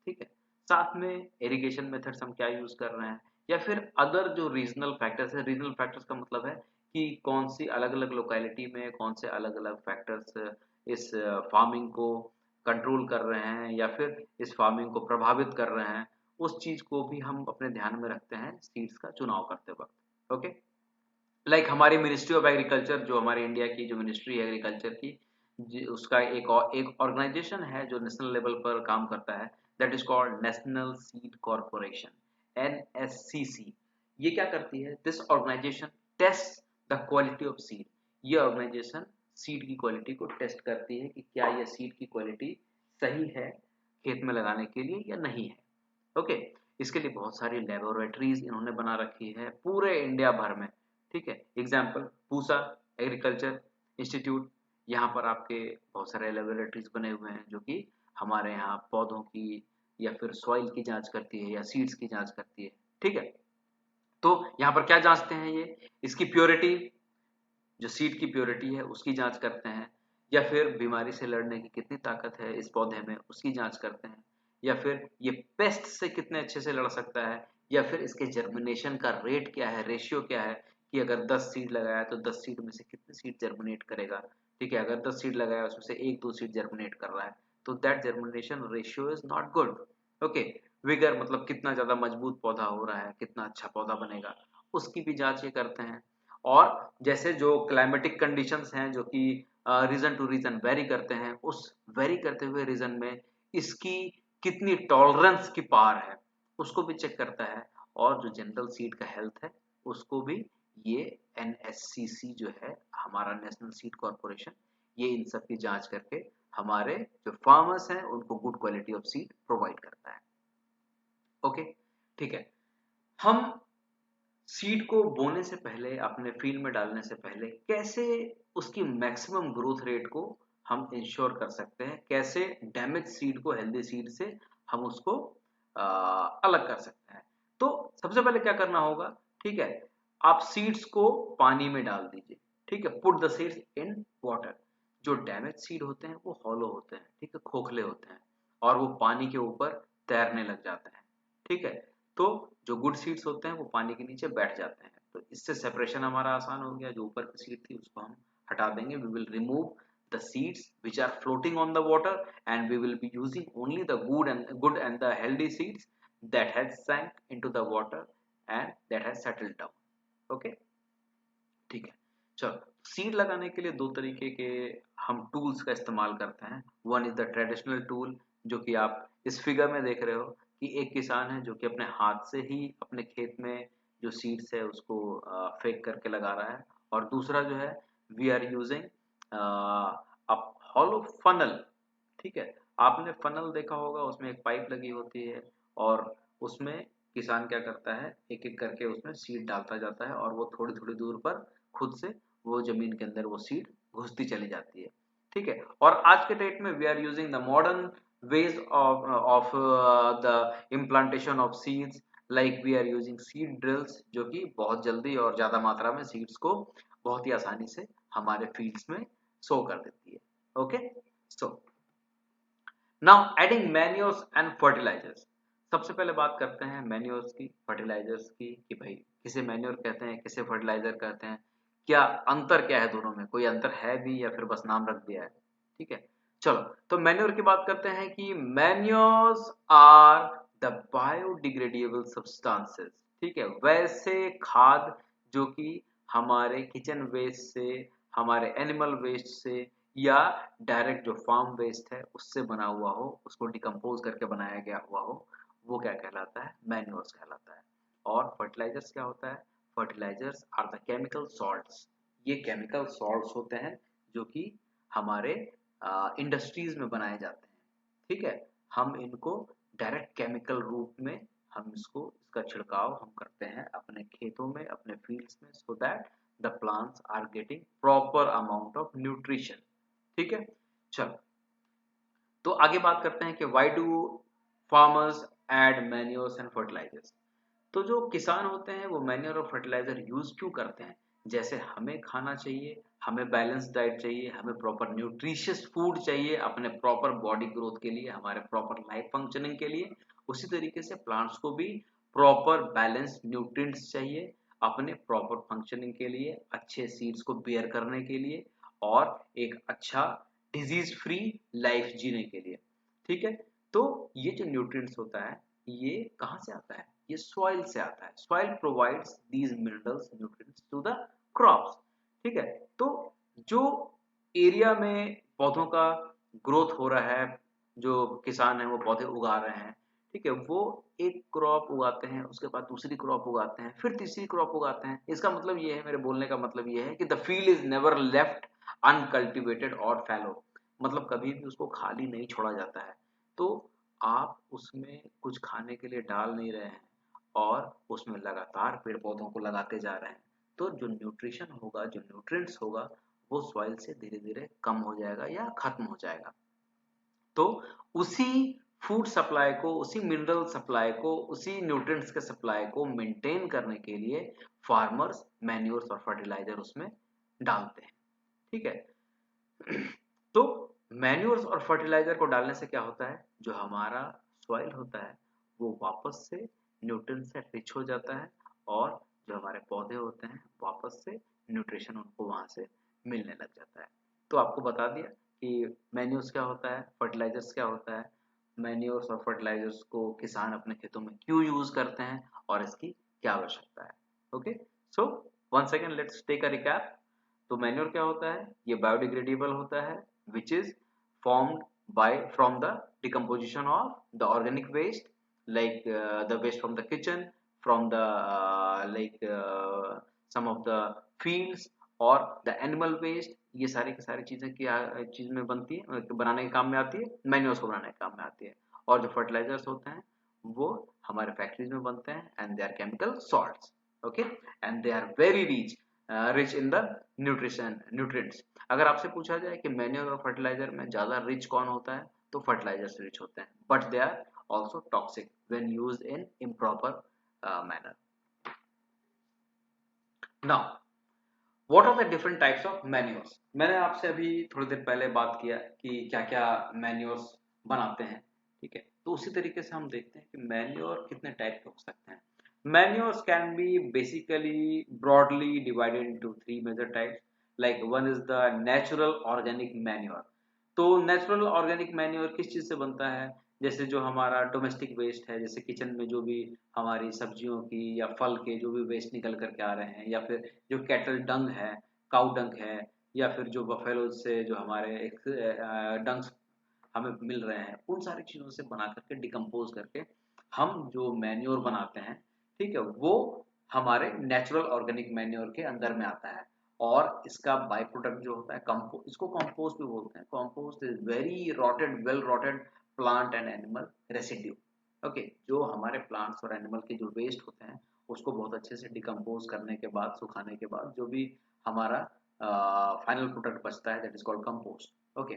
ठीक है, साथ में इरिगेशन मेथड्स हम क्या यूज़ कर रहे हैं, या फिर अदर जो रीजनल फैक्टर्स है। रीजनल फैक्टर्स का मतलब है कि कौन सी अलग अलग लोकेलिटी में कौन से अलग अलग फैक्टर्स इस फार्मिंग को कंट्रोल कर रहे हैं या फिर इस फार्मिंग को प्रभावित कर रहे हैं, उस चीज़ को भी हम अपने ध्यान में रखते हैं सीड्स का चुनाव करते वक्त। ओके, लाइक हमारी मिनिस्ट्री ऑफ एग्रीकल्चर, जो हमारे इंडिया की जो मिनिस्ट्री है एग्रीकल्चर की, उसका एक ऑर्गेनाइजेशन है जो नेशनल लेवल पर काम करता है, that is called national seed corporation, NSCC। ये क्या करती है, this organisation test the quality of seed. ये ऑर्गेनाइजेशन सीड की क्वालिटी को टेस्ट करती है कि क्या यह सीड की क्वालिटी सही है खेत में लगाने के लिए या नहीं है। ओके, इसके लिए बहुत सारी लेबोरेटरीज इन्होंने बना रखी है पूरे इंडिया भर में। ठीक है, एग्जाम्पल पूसा एग्रीकल्चर इंस्टीट्यूट, यहाँ पर आपके बहुत सारे लेबोरेटरीज बने हुए हैं जो कि हमारे यहाँ पौधों की या फिर सॉइल की जांच करती है या सीड्स की जांच करती है। ठीक है, तो यहाँ पर क्या जांचते हैं, ये इसकी प्योरिटी, जो सीड की प्योरिटी है उसकी जांच करते हैं, या फिर बीमारी से लड़ने की कितनी ताकत है इस पौधे में उसकी जांच करते हैं, या फिर ये पेस्ट से कितने अच्छे से लड़ सकता है, या फिर इसके जर्मिनेशन का रेट क्या है, रेशियो क्या है कि अगर 10 सीड लगाया तो 10 सीड में से कितने सीड जर्मिनेट करेगा। ठीक है, अगर 10 सीड लगाया उसमें से एक दो सीड जर्मिनेट कर रहा है तो that germination ratio is not good. Okay, vigour मतलब कितना ज्यादा मजबूत पौधा हो रहा है, कितना अच्छा पौधा बनेगा, उसकी भी जांच ये करते हैं। और जैसे जो क्लाइमेटिक कंडीशंस हैं जो कि रीजन टू रीजन वेरी करते हैं, उस वेरी करते हुए रीजन में इसकी कितनी टॉलरेंस की पार है उसको भी चेक करता है। और जो जनरल सीड का हेल्थ है उसको भी ये NSCC जो है हमारा नेशनल सीड कॉर्पोरेशन, ये इन सब की जांच करके हमारे जो फार्मर्स हैं उनको good quality of seed provide करता है। ओके, ठीक है, हम सीड को बोने से पहले, अपने फील्ड में डालने से पहले कैसे उसकी मैक्सिमम ग्रोथ रेट को हम इंश्योर कर सकते हैं, कैसे डैमेज सीड को हेल्दी सीड से हम उसको अलग कर सकते हैं। तो सबसे पहले क्या करना होगा, ठीक है, आप सीड्स को पानी में डाल दीजिए। ठीक है, put the seeds in water. जो डैमेज सीड होते हैं वो हॉलो होते हैं, ठीक है, खोखले होते हैं और वो पानी के ऊपर तैरने लग जाते हैं। ठीक है, तो जो गुड सीड्स होते हैं वो पानी के नीचे बैठ जाते हैं, तो इससे सेपरेशन हमारा आसान हो गया। जो ऊपर की सीड थी उसको हम हटा देंगे। We will remove the seeds which are floating on the water and we will be using only the good and the healthy seeds that has sank into the water and that has settled down. Okay, ठीक है, चलो seed लगाने के लिए दो तरीके के हम टूल्स का इस्तेमाल करते हैं। One is the traditional tool जो कि आप इस फिगर में देख रहे हो कि एक किसान है जो कि अपने हाथ से ही अपने खेत में जो सीड्स है उसको फेंक करके लगा रहा है। और दूसरा जो है we are using a hollow funnel. ठीक है, आपने फनल देखा होगा, उसमें एक पाइप लगी होती है और उसमें किसान क्या करता है, एक एक करके उसमें सीड डालता जाता है और वो थोड़ी थोड़ी दूर पर खुद से वो जमीन के अंदर वो सीड घुसती चली जाती है। ठीक है, और आज के डेट में we are using the modern ways of the implantation of seeds, like we are using seed drills जो कि बहुत जल्दी और ज्यादा मात्रा में सीड्स को बहुत ही आसानी से हमारे फील्ड्स में सो कर देती है। Okay, so now adding manures and fertilisers. सबसे पहले बात करते हैं मैन्योर्स की, फर्टिलाइजर्स की, कि भाई किसे मैन्योर कहते हैं किसे फर्टिलाइजर कहते हैं, क्या अंतर क्या है दोनों में, कोई अंतर है भी या फिर बस नाम रख दिया है। ठीक है, चलो तो मैन्योर की बात करते हैं कि manures are the biodegradable substances. ठीक है, वैसे खाद जो कि हमारे किचन वेस्ट से, हमारे एनिमल वेस्ट से या डायरेक्ट जो फार्म वेस्ट है उससे बना हुआ हो, उसको डिकम्पोज करके बनाया गया हुआ हो, वो क्या कहलाता है, मैन्योर्स कहलाता है। और फर्टिलाइजर्स क्या होता है, fertilisers are the chemical salts. ये केमिकल सॉल्ट्स होते हैं जो कि हमारे इंडस्ट्रीज में बनाए जाते हैं। ठीक है, हम इनको डायरेक्ट केमिकल रूप में हम इसका छिड़काव हम करते हैं अपने खेतों में, अपने फील्ड्स में, so that the plants are getting proper amount of nutrition. ठीक है, चलो तो आगे बात करते हैं कि why do farmers add manures and fertilisers. तो जो किसान होते हैं वो मैन्योर और फर्टिलाइजर यूज क्यों करते हैं, जैसे हमें खाना चाहिए, हमें बैलेंस डाइट चाहिए, हमें प्रॉपर न्यूट्रिशियस फूड चाहिए अपने प्रॉपर बॉडी ग्रोथ के लिए, हमारे प्रॉपर लाइफ फंक्शनिंग के लिए, उसी तरीके से प्लांट्स को भी प्रॉपर बैलेंस न्यूट्रिएंट्स चाहिए अपने प्रॉपर फंक्शनिंग के लिए, अच्छे सीड्स को बेयर करने के लिए और एक अच्छा डिजीज फ्री लाइफ जीने के लिए। ठीक है, तो ये जो न्यूट्रिएंट्स होता है ये कहाँ से आता है, ये सॉइल से आता है। Soil provides these minerals nutrients to the crops. ठीक है, तो जो एरिया में पौधों का ग्रोथ हो रहा है, जो किसान है वो पौधे उगा रहे हैं, ठीक है, वो एक क्रॉप उगाते हैं, उसके बाद दूसरी क्रॉप उगाते हैं, फिर तीसरी क्रॉप उगाते हैं। इसका मतलब ये है, मेरे बोलने का मतलब ये है कि the field is never left uncultivated और फैलो, मतलब कभी भी उसको खाली नहीं छोड़ा जाता है। तो आप उसमें कुछ खाने के लिए डाल नहीं रहे हैं और उसमें लगातार पेड़ पौधों को लगाते जा रहे हैं, तो जो न्यूट्रिशन होगा, जो न्यूट्रिएंट्स होगा, वो सॉइल से धीरे धीरे कम हो जाएगा या खत्म हो जाएगा। तो उसी फूड सप्लाई को, उसी मिनरल सप्लाई को, उसी न्यूट्रिएंट्स के सप्लाई को मेंटेन करने के लिए फार्मर्स मैन्योर्स और फर्टिलाइजर उसमें डालते हैं। ठीक है। तो मैन्योर्स और फर्टिलाइजर को डालने से क्या होता है, जो हमारा सॉइल होता है वो वापस से न्यूट्रिएंट से रिच हो जाता है, और जो हमारे पौधे होते हैं वापस से न्यूट्रिशन उनको वहां से मिलने लग जाता है। तो आपको बता दिया कि मैन्योर्स क्या होता है, फर्टिलाइजर्स क्या होता है, मैन्योर्स और फर्टिलाइजर्स को किसान अपने खेतों में क्यों यूज करते हैं और इसकी क्या आवश्यकता है। Okay, so one second, let's take a recap. तो मैन्योर क्या होता है, ये बायोडिग्रेडेबल होता है, which is formed by from the decomposition of the organic waste, like the waste from the kitchen, from the some of the fields और the animal waste, ये सारी की सारी चीजें क्या चीज में बनती है, बनाने के काम में आती है, मैन्योर्स को बनाने के काम में आती है। और जो फर्टिलाइजर्स होते हैं वो हमारे फैक्ट्रीज में बनते हैं, and they are chemical salts. Okay, and they are very rich in the nutrients. अगर आपसे पूछा जाए कि मैन्योर और फर्टिलाइजर में ज्यादा रिच कौन होता है, तो फर्टिलाइजर से रिच होते हैं, but they are also toxic when used in improper manner. Now what are the different types of manures. मैंने आपसे अभी थोड़ी देर पहले बात किया कि क्या क्या मैन्योर्स बनाते हैं। ठीक है, तो उसी तरीके से हम देखते हैं कि मैन्योर कितने टाइप के हो सकते हैं। Manures can be basically broadly divided into three major types. Like one is the natural organic manure. तो नेचुरल ऑर्गेनिक मैन्योर किस चीज से बनता है, जैसे जो हमारा डोमेस्टिक वेस्ट है, जैसे किचन में जो भी हमारी सब्जियों की या फल के जो भी वेस्ट निकल करके आ रहे हैं, या फिर जो कैटल डंग है, काउ डंग है, या फिर जो बफेलो से जो हमारे एक डंग्स हमें मिल रहे हैं, उन सारी चीजों से बना करके डिकम्पोज करके हम जो मैन्योर बनाते हैं, ठीक है, वो हमारे नेचुरल ऑर्गेनिक मैन्योर के अंदर में आता है। और इसका बाय प्रोडक्ट जो होता है कंपोस्ट, इसको कंपोस्ट भी बोलते हैं। Compost is very rotted, well rotted plant and animal residue. Okay, जो हमारे प्लांट्स और एनिमल के जो वेस्ट होते हैं उसको बहुत अच्छे से डिकम्पोज करने के बाद, सुखाने के बाद जो भी हमारा फाइनल प्रोडक्ट बचता है, that is called compost. Okay,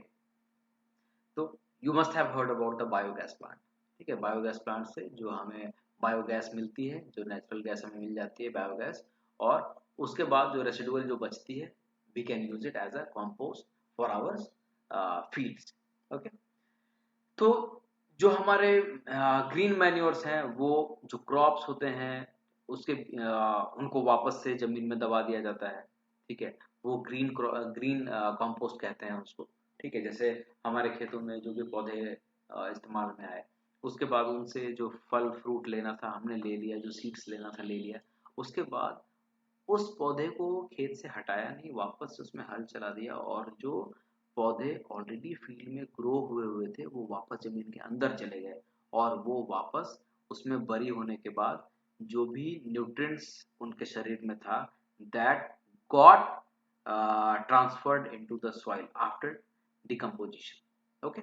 तो you must have heard about the biogas plant. ठीक है, बायोगैस प्लांट से जो हमें बायोगैस मिलती है, जो नेचुरल गैस हमें मिल जाती है बायोगैस, और उसके बाद जो रेसिडुअल जो बचती है, we can use it as a compost for ours fields. Okay, तो जो हमारे ग्रीन मैन्योर्स हैं, वो जो क्रॉप्स होते हैं उसके उनको वापस से जमीन में दबा दिया जाता है। ठीक है, वो ग्रीन ग्रीन कंपोस्ट कहते हैं उसको। ठीक है, जैसे हमारे खेतों में जो भी पौधे इस्तेमाल में आए, उसके बाद उनसे जो फल फ्रूट लेना था हमने ले लिया, जो सीड्स लेना था ले लिया, उसके बाद उस पौधे को खेत से हटाया नहीं, वापस से उसमें हल चला दिया, और जो पौधे ऑलरेडी फील्ड में ग्रो हुए हुए थे वो वापस जमीन के अंदर चले गए, और वो वापस उसमें बरी होने के बाद जो भी न्यूट्रिएंट्स उनके शरीर में था, that got transferred into the soil after decomposition. Okay,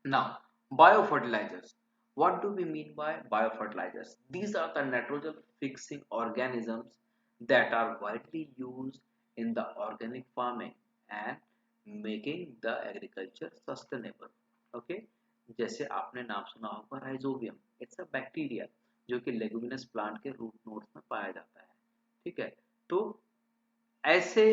now, biofertilizers. What do we mean by biofertilizers? These are the nitrogen fixing organisms that are widely used in the organic farming and making the agriculture sustainable. Okay? जैसे आपने नाम सुना होगा rhizobium, it's a bacteria जो कि leguminous plant के root nodes में पाया जाता है। ठीक है, तो ऐसे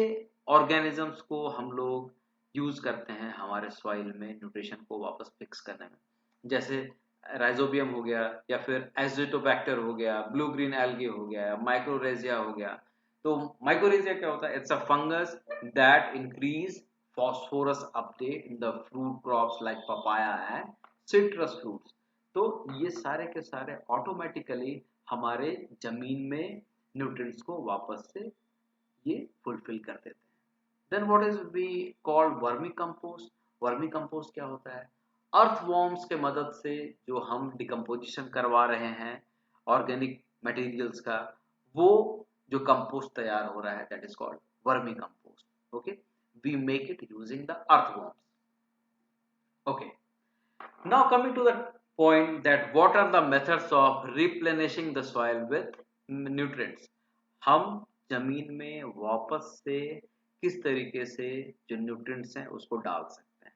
ऑर्गेनिजम्स को हम लोग यूज करते हैं हमारे सॉइल में न्यूट्रिशन को वापस फिक्स करने में। जैसे राइजोबियम हो गया, या फिर एजिटोबैक्टर हो गया, ब्लू ग्रीन एल्गी हो गया, माइक्रोरेजिया हो गया। तो माइक्रोरेजिया क्या होता है, it's a fungus that increase phosphorus uptake in the fruit crops like papaya and citrus fruits। तो ये सारे के सारे ऑटोमेटिकली हमारे जमीन में न्यूट्रिएंट्स को वापस से ये फुलफिल कर देते हैं। Then what is we called vermicompost. Vermicompost क्या होता है, अर्थवॉर्म्स के मदद से जो हम डिकम्पोजिशन करवा रहे हैं ऑर्गेनिक मटेरियल्स का, वो जो कंपोस्ट तैयार हो रहा है, that is called vermi compost. Okay, we make it using the earthworms. Okay, now coming to the point that what are the methods of replenishing the soil with nutrients. हम जमीन में वापस से किस तरीके से जो न्यूट्रिएंट्स हैं उसको डाल सकते हैं,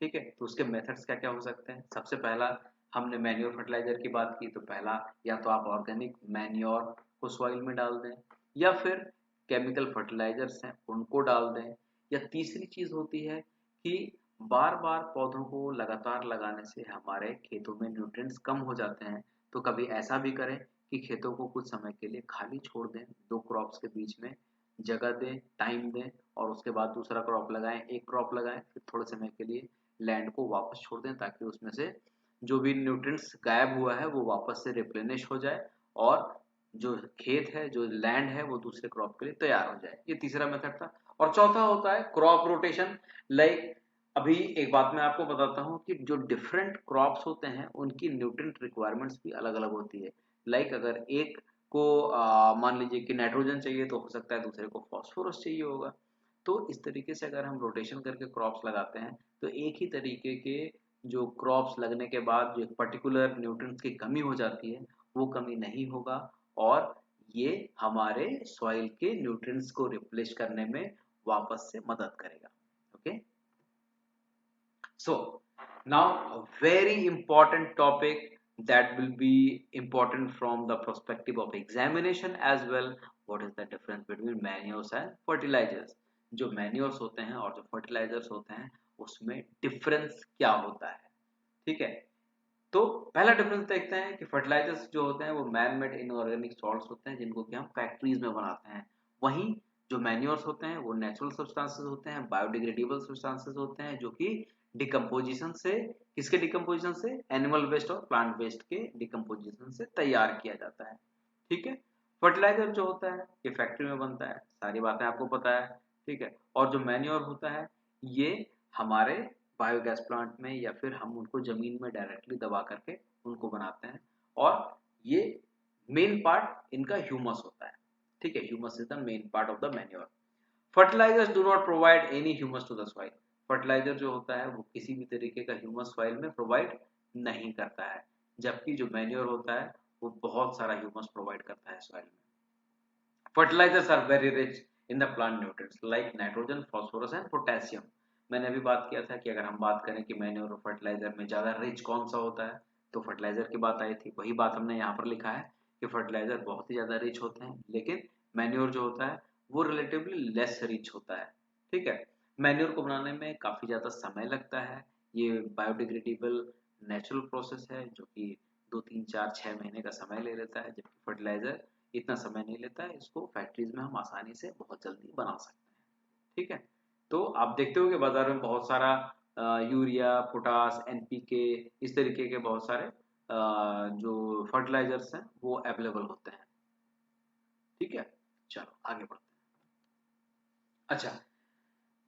ठीक है। तो उसके मेथड्स क्या क्या हो सकते हैं। सबसे पहला हमने मैन्योर फर्टिलाइजर की बात की, तो पहला या तो आप ऑर्गेनिक मैन्योर को सॉइल में डाल दें, या फिर केमिकल फर्टिलाइजर्स हैं उनको डाल दें, या तीसरी चीज होती है कि बार बार पौधों को लगातार लगाने से हमारे खेतों में न्यूट्रिएंट्स कम हो जाते हैं। तो कभी ऐसा भी करें कि खेतों को कुछ समय के लिए खाली छोड़ दें, दो क्रॉप्स के बीच में जगह दें, टाइम दें, और उसके बाद दूसरा क्रॉप लगाएं, एक क्रॉप लगाएं, फिर थोड़े समय के लिए लैंड को वापस छोड़ दें, ताकि उसमें से जो भी न्यूट्रिएंट्स गायब हुआ है वो वापस से रिप्लेनिश हो जाए और जो खेत है, जो लैंड है, वो दूसरे क्रॉप के लिए तैयार हो जाए। ये तीसरा मेथड था। और चौथा होता है क्रॉप रोटेशन। लाइक अभी एक बात मैं आपको बताता हूँ कि जो डिफरेंट क्रॉप्स होते हैं उनकी न्यूट्रिएंट रिक्वायरमेंट्स भी अलग अलग होती है। लाइक अगर एक को मान लीजिए कि नाइट्रोजन चाहिए, तो हो सकता है दूसरे को फॉस्फोरस चाहिए होगा। तो इस तरीके से अगर हम रोटेशन करके क्रॉप्स लगाते हैं तो एक ही तरीके के जो क्रॉप्स लगने के बाद जो एक पर्टिकुलर न्यूट्रिएंट्स की कमी हो जाती है वो कमी नहीं होगा, और ये हमारे सॉइल के न्यूट्रिएंट्स को रिप्लेस करने में वापस से मदद करेगा। Okay, so now a very important topic that will be important from the perspective of examination as well. What is the difference between manures and fertilizers? जो मैन्योर्स होते हैं और जो फर्टिलाइजर्स होते हैं उसमें डिफरेंस क्या होता है, ठीक है। तो पहला डिफरेंस देखते हैं कि फर्टिलाइजर्स जो होते हैं वो मैन मेड इनऑर्गेनिक सॉल्ट्स होते हैं जिनको कि हम फैक्ट्रीज में बनाते हैं। वहीं जो मैन्योर्स होते हैं वो नेचुरल सब्सटेंसेस होते हैं, बायोडिग्रेडेबल सब्सटेंसेस होते हैं, जो कि डिकम्पोजिशन से, किसके डिकम्पोजिशन से, एनिमल वेस्ट और प्लांट वेस्ट के डिकम्पोजिशन से तैयार किया जाता है, ठीक है। फर्टिलाइजर जो होता है ये फैक्ट्री में बनता है, सारी बातें आपको पता है, ठीक है। और जो मैन्योर होता है ये हमारे बायोगैस प्लांट में या फिर हम उनको जमीन में डायरेक्टली दबा करके उनको बनाते हैं, और ये मेन पार्ट इनका ह्यूमस होता है, ठीक है। Humus is the main part of the manure. Fertilisers do not provide any humus to the soil. Fertiliser जो होता है वो किसी भी तरीके का ह्यूमस सॉइल में प्रोवाइड नहीं करता है, जबकि जो मैन्योर होता है वो बहुत सारा ह्यूमस प्रोवाइड करता है सॉइल में। Fertilisers are very rich in the plant nutrients like nitrogen, phosphorus and potassium. मैंने अभी बात किया था कि अगर हम बात करें कि मैन्योर और फर्टिलाइजर में ज्यादा रिच कौन सा होता है, तो फर्टिलाइजर की बात आई थी। वही बात हमने यहाँ पर लिखा है कि फर्टिलाइजर बहुत ही ज्यादा रिच होते हैं, लेकिन मैन्योर जो होता है वो रिलेटिवली लेस रिच होता है, ठीक है। मैन्योर को बनाने में काफी ज्यादा समय लगता है। ये बायोडिग्रेडेबल नेचुरल प्रोसेस है जो कि 2 3 4 6 महीने का समय ले लेता है, जबकि फर्टिलाइजर इतना समय नहीं लेता है। इसको फैक्ट्रीज में हम आसानी से बहुत जल्दी बना सकते हैं, ठीक है। तो आप देखते हो कि बाजार में बहुत सारा यूरिया, पोटास, एनपीके, इस तरीके के बहुत सारे जो फर्टिलाइजर्स हैं वो अवेलेबल होते हैं, ठीक है। चलो आगे बढ़ते हैं। अच्छा,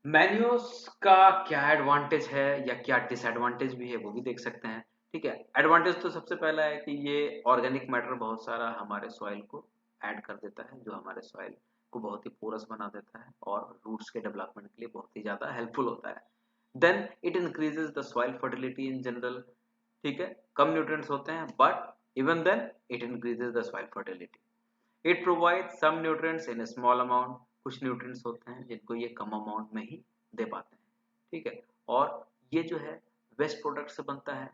मैन्योर्स का क्या एडवांटेज है या क्या डिसएडवांटेज भी है वो भी देख सकते हैं, ठीक है। एडवांटेज तो सबसे पहला है कि ये ऑर्गेनिक मैटर बहुत सारा हमारे सॉइल को ऐड कर देता है, जो हमारे सॉइल को बहुत ही पोरस बना देता है और रूट्स के डेवलपमेंट के लिए बहुत ही ज्यादा हेल्पफुल होता है। Then it increases the soil fertility in general, ठीक है। कम न्यूट्रिएंट्स होते हैं but even then it increases the soil fertility. It provide some nutrients in small amount. कुछ न्यूट्रिएंट्स होते हैं जिनको ये कम अमाउंट में ही दे पाते हैं, ठीक है। और ये जो है वेस्ट प्रोडक्ट से बनता है,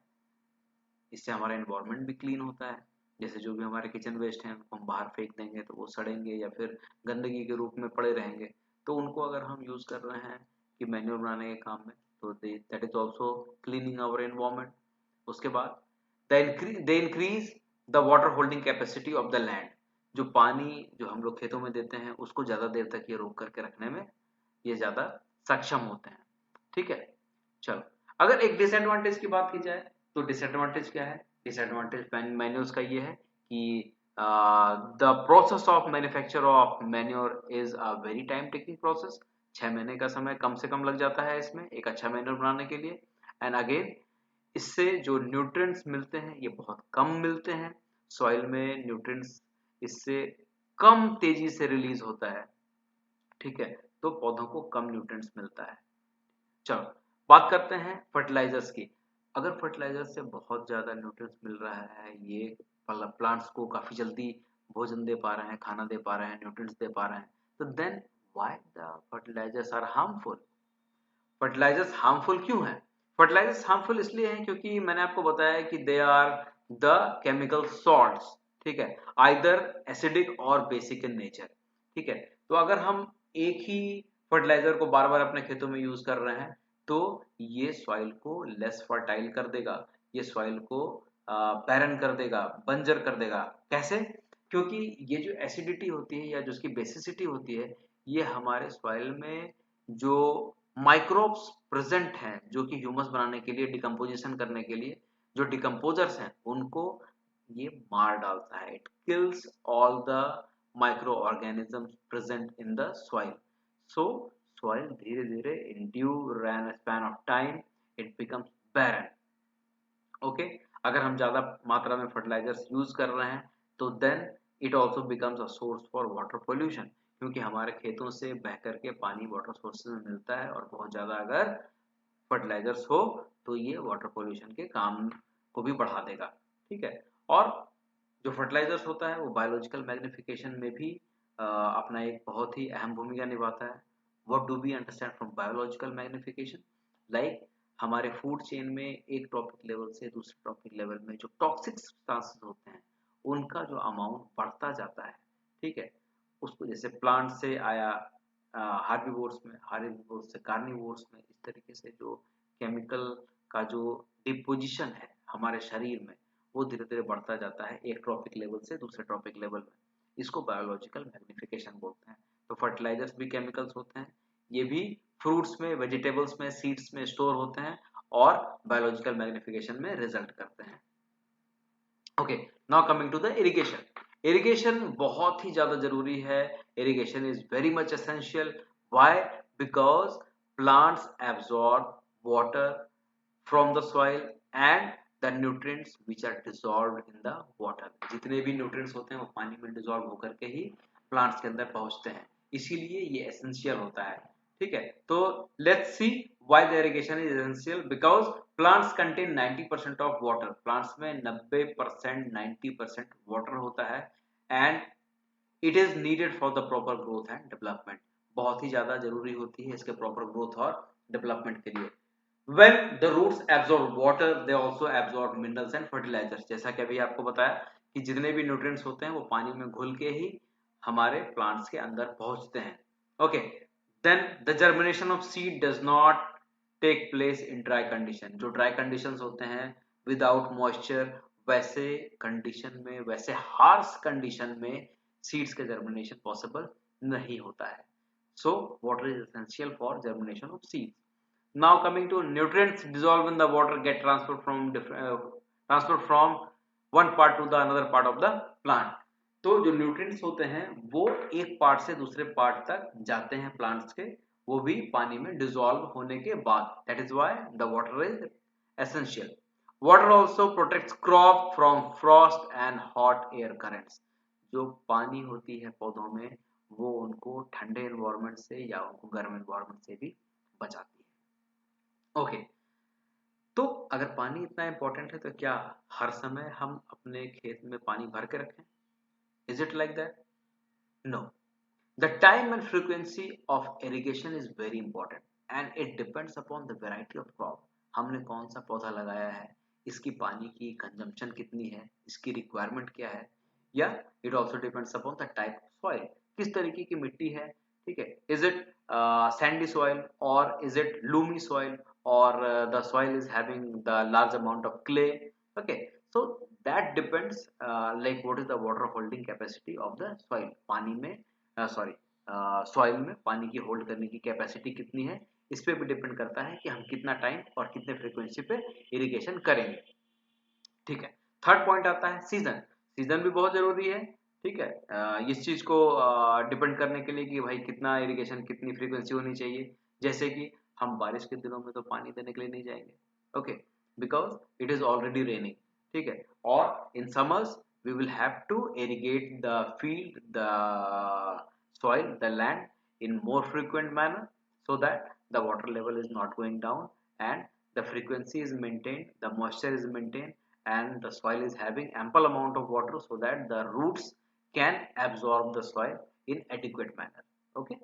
इससे हमारा एनवायरनमेंट भी क्लीन होता है। जैसे जो भी हमारे किचन वेस्ट हैं उनको हम बाहर फेंक देंगे तो वो सड़ेंगे या फिर गंदगी के रूप में पड़े रहेंगे। तो उनको अगर हम यूज कर रहे हैं कि मैन्योर बनाने के काम में, तो that is also cleaning our environment. उसके बाद they increase the water holding capacity of the land. जो पानी जो हम लोग खेतों में देते हैं उसको ज्यादा देर तक ये रोक करके रखने में ये ज्यादा सक्षम होते हैं, ठीक है। चलो, अगर एक डिसएडवांटेज की बात की जाए तो डिसएडवांटेज क्या है। डिसएडवांटेज मैन्योर्स का ये है कि the process of manufacture of manure is a very time taking process. 6 महीने का समय कम से कम लग जाता है इसमें एक अच्छा मैन्योर बनाने के लिए। एंड अगेन इससे जो न्यूट्रिएंट्स मिलते हैं ये बहुत कम मिलते हैं। सॉइल में न्यूट्रिएंट्स इससे कम तेजी से रिलीज होता है, ठीक है। तो पौधों को कम न्यूट्रिएंट्स मिलता है। चलो बात करते हैं फर्टिलाइजर्स की। अगर फर्टिलाइजर से बहुत ज़्यादा न्यूट्रिएंट्स मिल रहा है, ये प्लांट्स को काफ़ी जल्दी भोजन दे पा रहे हैं, खाना दे पा रहे हैं, न्यूट्रिएंट्स दे पा रहे हैं, तो then why the fertilisers are harmful? Fertilisers harmful क्यों हैं? फर्टिलाइजर्स हार्मफुल इसलिए हैं क्योंकि मैंने आपको बताया कि they are the chemical salts, ठीक है, आइदर एसिडिक और बेसिक इन नेचर, ठीक है। तो अगर हम एक ही फर्टिलाइजर को बार बार अपने खेतों में यूज कर रहे हैं तो ये सॉइल को लेस फर्टाइल कर देगा, ये सॉइल को बैरन कर देगा, बंजर कर देगा। कैसे? क्योंकि ये जो एसिडिटी होती है या जो उसकी बेसिसिटी होती है, ये हमारे सॉइल में जो माइक्रोब्स प्रेजेंट हैं, जो कि ह्यूमस बनाने के लिए, डिकम्पोजिशन करने के लिए जो डिकम्पोजर्स हैं, उनको ये मार डालता है। It kills all the micro organisms present in the soil. So soil धीरे धीरे in due span of time it becomes barren. Okay, अगर हम ज्यादा मात्रा में फर्टिलाइजर्स यूज कर रहे हैं तो then it also becomes a source for water pollution, क्योंकि हमारे खेतों से बह करके पानी वाटर सोर्सेज में मिलता है, और बहुत ज्यादा अगर फर्टिलाइजर्स हो तो ये वाटर पोल्यूशन के काम को भी बढ़ा देगा, ठीक है। और जो फर्टिलाइजर्स होता है वो बायोलॉजिकल मैग्निफिकेशन में भी अपना एक बहुत ही अहम भूमिका निभाता है। What do we understand from biological magnification? Like हमारे फूड चेन में एक ट्रॉपिक लेवल से दूसरे ट्रॉपिक लेवल में जो टॉक्सिक सब्सटेंसेस होते हैं उनका जो अमाउंट बढ़ता जाता है, ठीक है। उसको जैसे प्लांट से आया हार्बीवोर्स में, हार्बीवोर्स से कार्निवोर्स में, इस तरीके से जो केमिकल का जो डिपोजिशन है हमारे शरीर में वो धीरे धीरे बढ़ता जाता है एक ट्रॉपिक लेवल से दूसरे ट्रॉपिक लेवल में। इसको बायोलॉजिकल मैग्निफिकेशन बोलते हैं। तो फर्टिलाइजर्स भी केमिकल्स होते हैं, ये भी फ्रूट्स में, वेजिटेबल्स में, सीड्स में स्टोर होते हैं और बायोलॉजिकल मैग्निफिकेशन में रिजल्ट करते हैं। Okay, now coming to the irrigation. Irrigation बहुत ही ज्यादा जरूरी है। Irrigation is very much essential. Why? Because plants absorb water from the soil and the nutrients which are dissolved in the water। जितने भी nutrients होते हैं वो पानी में डिजोल्व होकर के ही प्लांट्स के अंदर पहुंचते हैं, इसीलिए ये एसेंशियल होता है, ठीक है। तो let's see why the irrigation is essential. Because plants contain 90% of water, plants में 90% 90% वाटर होता है, and it is needed for the proper growth and development. बहुत ही ज्यादा जरूरी होती है इसके प्रॉपर ग्रोथ और डेवलपमेंट के लिए। When the roots absorb water, they also absorb minerals and fertilizers। जैसा कि अभी आपको बताया कि जितने भी न्यूट्रिएंट्स होते हैं वो पानी में घुल के ही हमारे प्लांट्स के अंदर पहुंचते हैं। Okay, then the germination of seed does not take place in dry condition. जो ड्राई कंडीशंस होते हैं विदाउट मॉइस्चर, वैसे कंडीशन में, वैसे हार्श कंडीशन में सीड्स का जर्मिनेशन पॉसिबल नहीं होता है। So water is essential for germination of seeds. Now coming to nutrients dissolved in the water get transferred from one part to the another part of the plant। तो जो nutrients होते हैं वो एक part से दूसरे पार्ट तक जाते हैं प्लांट्स के, वो भी पानी में डिसॉल्व होने के बाद। That is why the water is essential. Water also protects crop from Frost and hot air currents. जो पानी होती है पौधों में वो उनको ठंडे एनवायरनमेंट से या उनको गर्म एनवायरनमेंट से भी बचाती है। ओके, तो अगर पानी इतना इंपॉर्टेंट है तो क्या हर समय हम अपने खेत में पानी भर के रखें? Is it like that? No. The time and frequency of irrigation is very important and it depends upon the variety of crop. हमने कौन सा पौधा लगाया है, इसकी पानी की कंजम्पशन कितनी है, इसकी रिक्वायरमेंट क्या है, या it also depends upon the type of soil, किस तरीके की मिट्टी है, ठीक है। इज इट सैंडी सॉइल और is it Lumi soil, or the soil is having the large amount of clay? Okay, so that depends like what is the water holding capacity of the soil। पानी में soil में पानी की hold करने की capacity कितनी है, इस पे भी डिपेंड करता है कि हम कितना टाइम और कितने फ्रीक्वेंसी पे इरिगेशन करेंगे, ठीक है। थर्ड पॉइंट आता है सीजन। सीजन भी बहुत जरूरी है, ठीक है, इस चीज को डिपेंड करने के लिए कि भाई कितना इरिगेशन, कितनी फ्रीक्वेंसी होनी चाहिए। जैसे कि हम बारिश के दिनों में तो पानी देने के लिए नहीं जाएंगे, okay, because it is already raining, ठीक है। और in summers we will have to irrigate the field, the soil, the land in more frequent manner so that the water level is not going down and the frequency is maintained, the moisture is maintained, and the soil is having ample amount of water so that the roots can absorb the soil in adequate manner. Okay,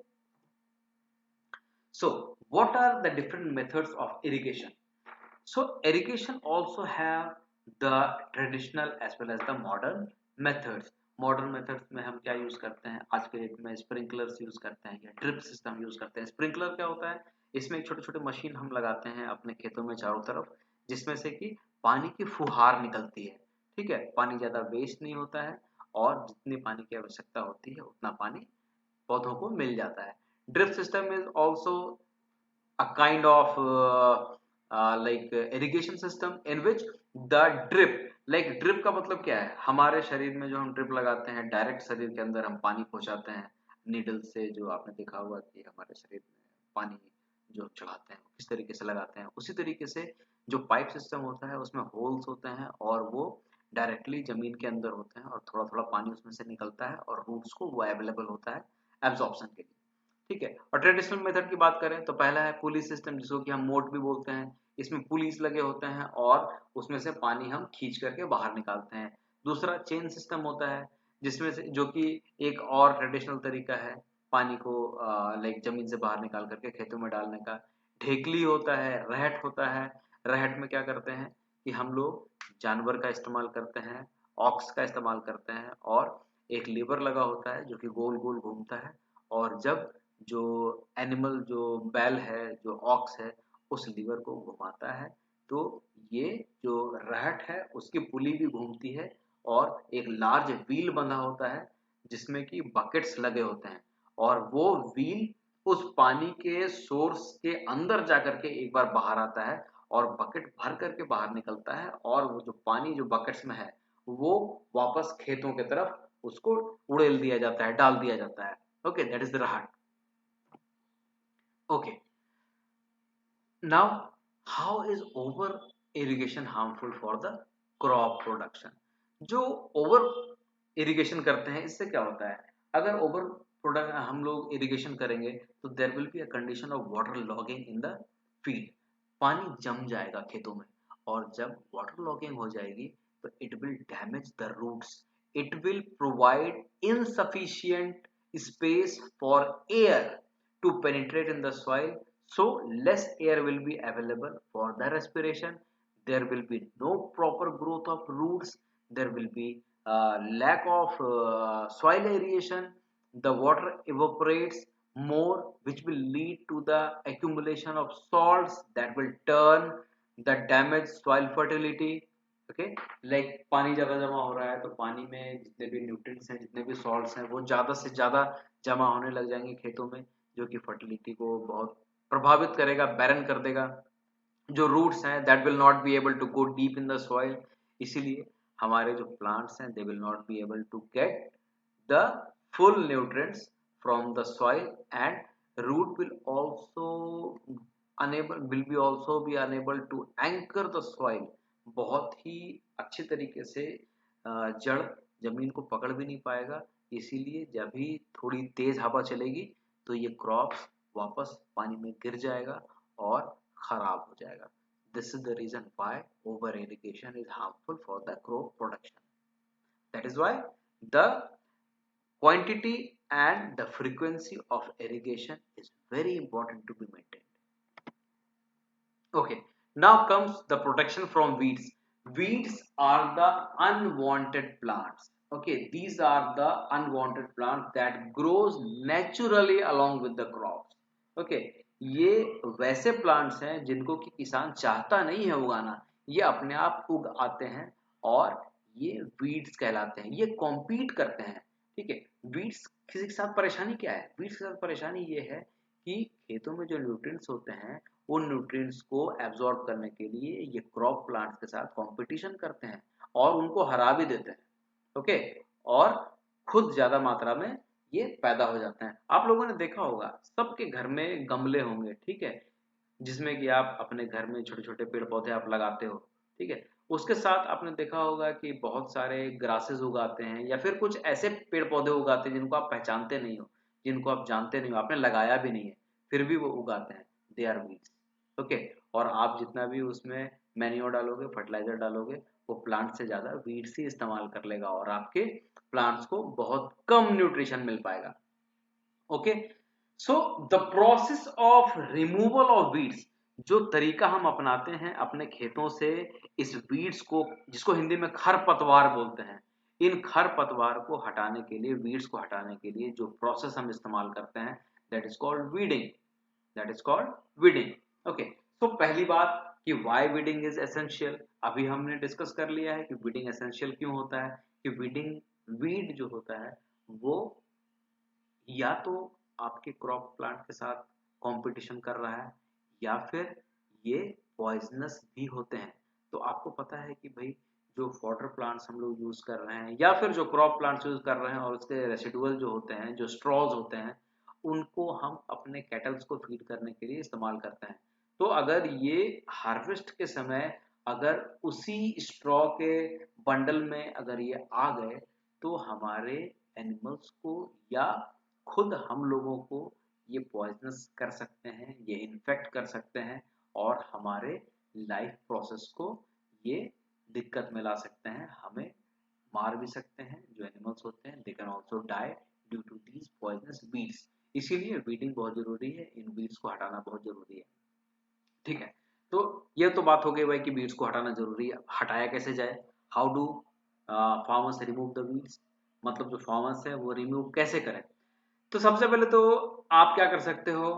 so what are the different methods of irrigation? So irrigation also have the traditional as well as the modern methods. Modern methods में हम क्या use करते हैं, आज के date में sprinklers use करते हैं या ड्रिप सिस्टम यूज करते हैं। स्प्रिंकलर क्या होता है, इसमें एक छोटे छोटे मशीन हम लगाते हैं अपने खेतों में चारों तरफ, जिसमें से कि पानी की फुहार निकलती है। ठीक है, पानी ज्यादा वेस्ट नहीं होता है और जितनी पानी की आवश्यकता होती है उतना पानी पौधों को मिल जाता है। Drip system is also a kind of like irrigation system in which the drip, like drip का मतलब क्या है, हमारे शरीर में जो हम ड्रिप लगाते हैं डायरेक्ट शरीर के अंदर हम पानी पहुंचाते हैं नीडल से। जो आपने देखा होगा कि हमारे शरीर में पानी जो चढ़ाते हैं किस तरीके से लगाते हैं, उसी तरीके से जो पाइप सिस्टम होता है उसमें होल्स होते हैं और वो डायरेक्टली जमीन के अंदर होते हैं और थोड़ा थोड़ा पानी उसमें से निकलता है और रूट्स को वो अवेलेबल होता है एब्जॉर्प्शन के लिए। ठीक है, और ट्रेडिशनल मेथड की बात करें तो पहला है पुली सिस्टम, जिसको कि हम मोट भी बोलते हैं। इसमें पुलीस लगे होते हैं और उसमें से पानी हम खींच करके बाहर निकालते हैं। दूसरा चेन सिस्टम होता है, जिसमें से जो कि एक और ट्रेडिशनल तरीका है पानी को लाइक जमीन से बाहर निकाल करके खेतों में डालने का। ढेकली होता है, रहट होता है। रहट में क्या करते हैं कि हम लोग जानवर का इस्तेमाल करते हैं, ऑक्स का इस्तेमाल करते हैं और एक लीवर लगा होता है जो कि गोल गोल घूमता है और जब जो एनिमल जो बैल है जो ऑक्स है उस लीवर को घुमाता है तो ये जो रहट है उसकी पुली भी घूमती है और एक लार्ज व्हील बंधा होता है जिसमें कि बकेट्स लगे होते हैं और वो व्हील उस पानी के सोर्स के अंदर जाकर के एक बार बाहर आता है और बकेट भर करके बाहर निकलता है और वो जो पानी जो बकेट्स में है वो वापस खेतों की तरफ उसको उड़ेल दिया जाता है, डाल दिया जाता है। Okay, that is the rahat. Okay, now how is over irrigation harmful for the crop production? जो ओवर इरिगेशन करते हैं इससे क्या होता है, अगर ओवर प्रोडक्ट हम लोग इरिगेशन करेंगे तो there will be a condition of water logging in the field. पानी जम जाएगा खेतों में और जब वाटर लॉगिंग हो जाएगी तो it will damage the roots, it will provide insufficient space for air to penetrate in the soil, so less air will be available for the respiration. There will be no proper growth of roots, there will be lack of soil aeration, the water evaporates more which will lead to the accumulation of salts that will turn the damaged soil fertility। Okay, like पानी ज्यादा जमा हो रहा है तो पानी में जितने भी न्यूट्रिएंट्स हैं जितने भी सॉल्ट्स हैं वो ज्यादा से ज्यादा जमा होने लग जाएंगे खेतों में, जो कि फर्टिलिटी को बहुत प्रभावित करेगा, बैरन कर देगा। जो रूट्स हैं that will not be able to go deep in the soil, इसीलिए हमारे जो प्लांट्स हैं they will not be able to get the full nutrients from the soil and root will be also be unable to anchor the soil। बहुत ही अच्छी तरीके से जड़ जमीन को पकड़ भी नहीं पाएगा, इसीलिए जब भी थोड़ी तेज हवा चलेगी तो ये क्रॉप्स वापस पानी में गिर जाएगा और खराब हो जाएगा। This is the reason why over irrigation is harmful for the crop production. That is why the quantity and the frequency of irrigation is very important to be maintained। Okay, now comes the protection from weeds। Weeds are the unwanted plants। Okay, these are the unwanted plants that grows naturally along with the crops। Okay, ये वैसे plants हैं जिनको कि किसान चाहता नहीं है उगाना, ये अपने आप उग आते हैं और ये वीड्स कहलाते हैं, ये कॉम्पीट करते हैं। ठीक है, वीड्स किसी के साथ परेशानी क्या है, वीड्स के साथ परेशानी ये है कि खेतों में जो न्यूट्रिएंट्स होते हैं उन न्यूट्रिएंट्स को एब्जॉर्ब करने के लिए ये क्रॉप प्लांट्स के साथ कंपटीशन करते हैं और उनको हरा भी देते हैं। ओके, और खुद ज्यादा मात्रा में ये पैदा हो जाते हैं। आप लोगों ने देखा होगा सबके घर में गमले होंगे, ठीक है, जिसमें कि आप अपने घर में छोटे छोटे पेड़ पौधे आप लगाते हो। ठीक है, उसके साथ आपने देखा होगा कि बहुत सारे ग्रासेस उगाते हैं या फिर कुछ ऐसे पेड़ पौधे उगाते हैं जिनको आप पहचानते नहीं हो। जिनको आप जानते नहीं हो, आपने लगाया भी नहीं है, फिर भी वो उगाते हैं, दे आर वीड्स। ओके, और आप जितना भी उसमें मैन्योर डालोगे, फर्टिलाइजर डालोगे, वो प्लांट से ज़्यादा वीड्स ही इस्तेमाल कर लेगा और आपके प्लांट्स को बहुत कम न्यूट्रिशन मिल पाएगा। Okay, so the process of removal of weeds, जो तरीका हम अपनाते हैं अपने खेतों से इस वीड्स को, जिसको हिंदी में खरपतवार बोलते हैं, इन खरपतवार को हटाने के लिए, वीड्स को हटाने के लिए जो प्रोसेस हम इस्तेमाल करते हैं, that is called weeding, that is called weeding. Okay, तो पहली बात कि व्हाई वीडिंग इज एसेंशियल, अभी हमने डिस्कस कर लिया है कि वीडिंग एसेंशियल क्यों होता है, कि वीडिंग, वीड जो होता है वो या तो आपके क्रॉप प्लांट के साथ कंपटीशन कर रहा है, या फिर ये पॉइजनस भी होते हैं। तो आपको पता है कि भाई जो फॉडर प्लांट्स हम लोग यूज कर रहे हैं या फिर जो क्रॉप प्लांट्स यूज कर रहे हैं, और उसके रेसिडुअल जो होते हैं, जो स्ट्रॉज होते हैं, उनको हम अपने कैटल्स को फीड करने के लिए इस्तेमाल करते हैं। तो अगर ये हार्वेस्ट के समय अगर उसी स्ट्रॉ के बंडल में अगर ये आ गए, तो हमारे एनिमल्स को या खुद हम लोगों को ये पॉइजनस कर सकते हैं, ये इन्फेक्ट कर सकते हैं, और हमारे लाइफ प्रोसेस को ये दिक्कत में ला सकते हैं, हमें मार भी सकते हैं। जो एनिमल्स होते हैं, they can also die due to these poisonous weeds. इसीलिए वीडिंग बहुत जरूरी है, इन वीड्स को हटाना बहुत जरूरी है। ठीक है, तो ये तो बात हो गई भाई कि वीड्स को हटाना जरूरी है। हटाया कैसे जाए, how do farmers remove the weeds, मतलब जो फार्मर्स है वो रिमूव कैसे करें। तो सबसे पहले तो आप क्या कर सकते हो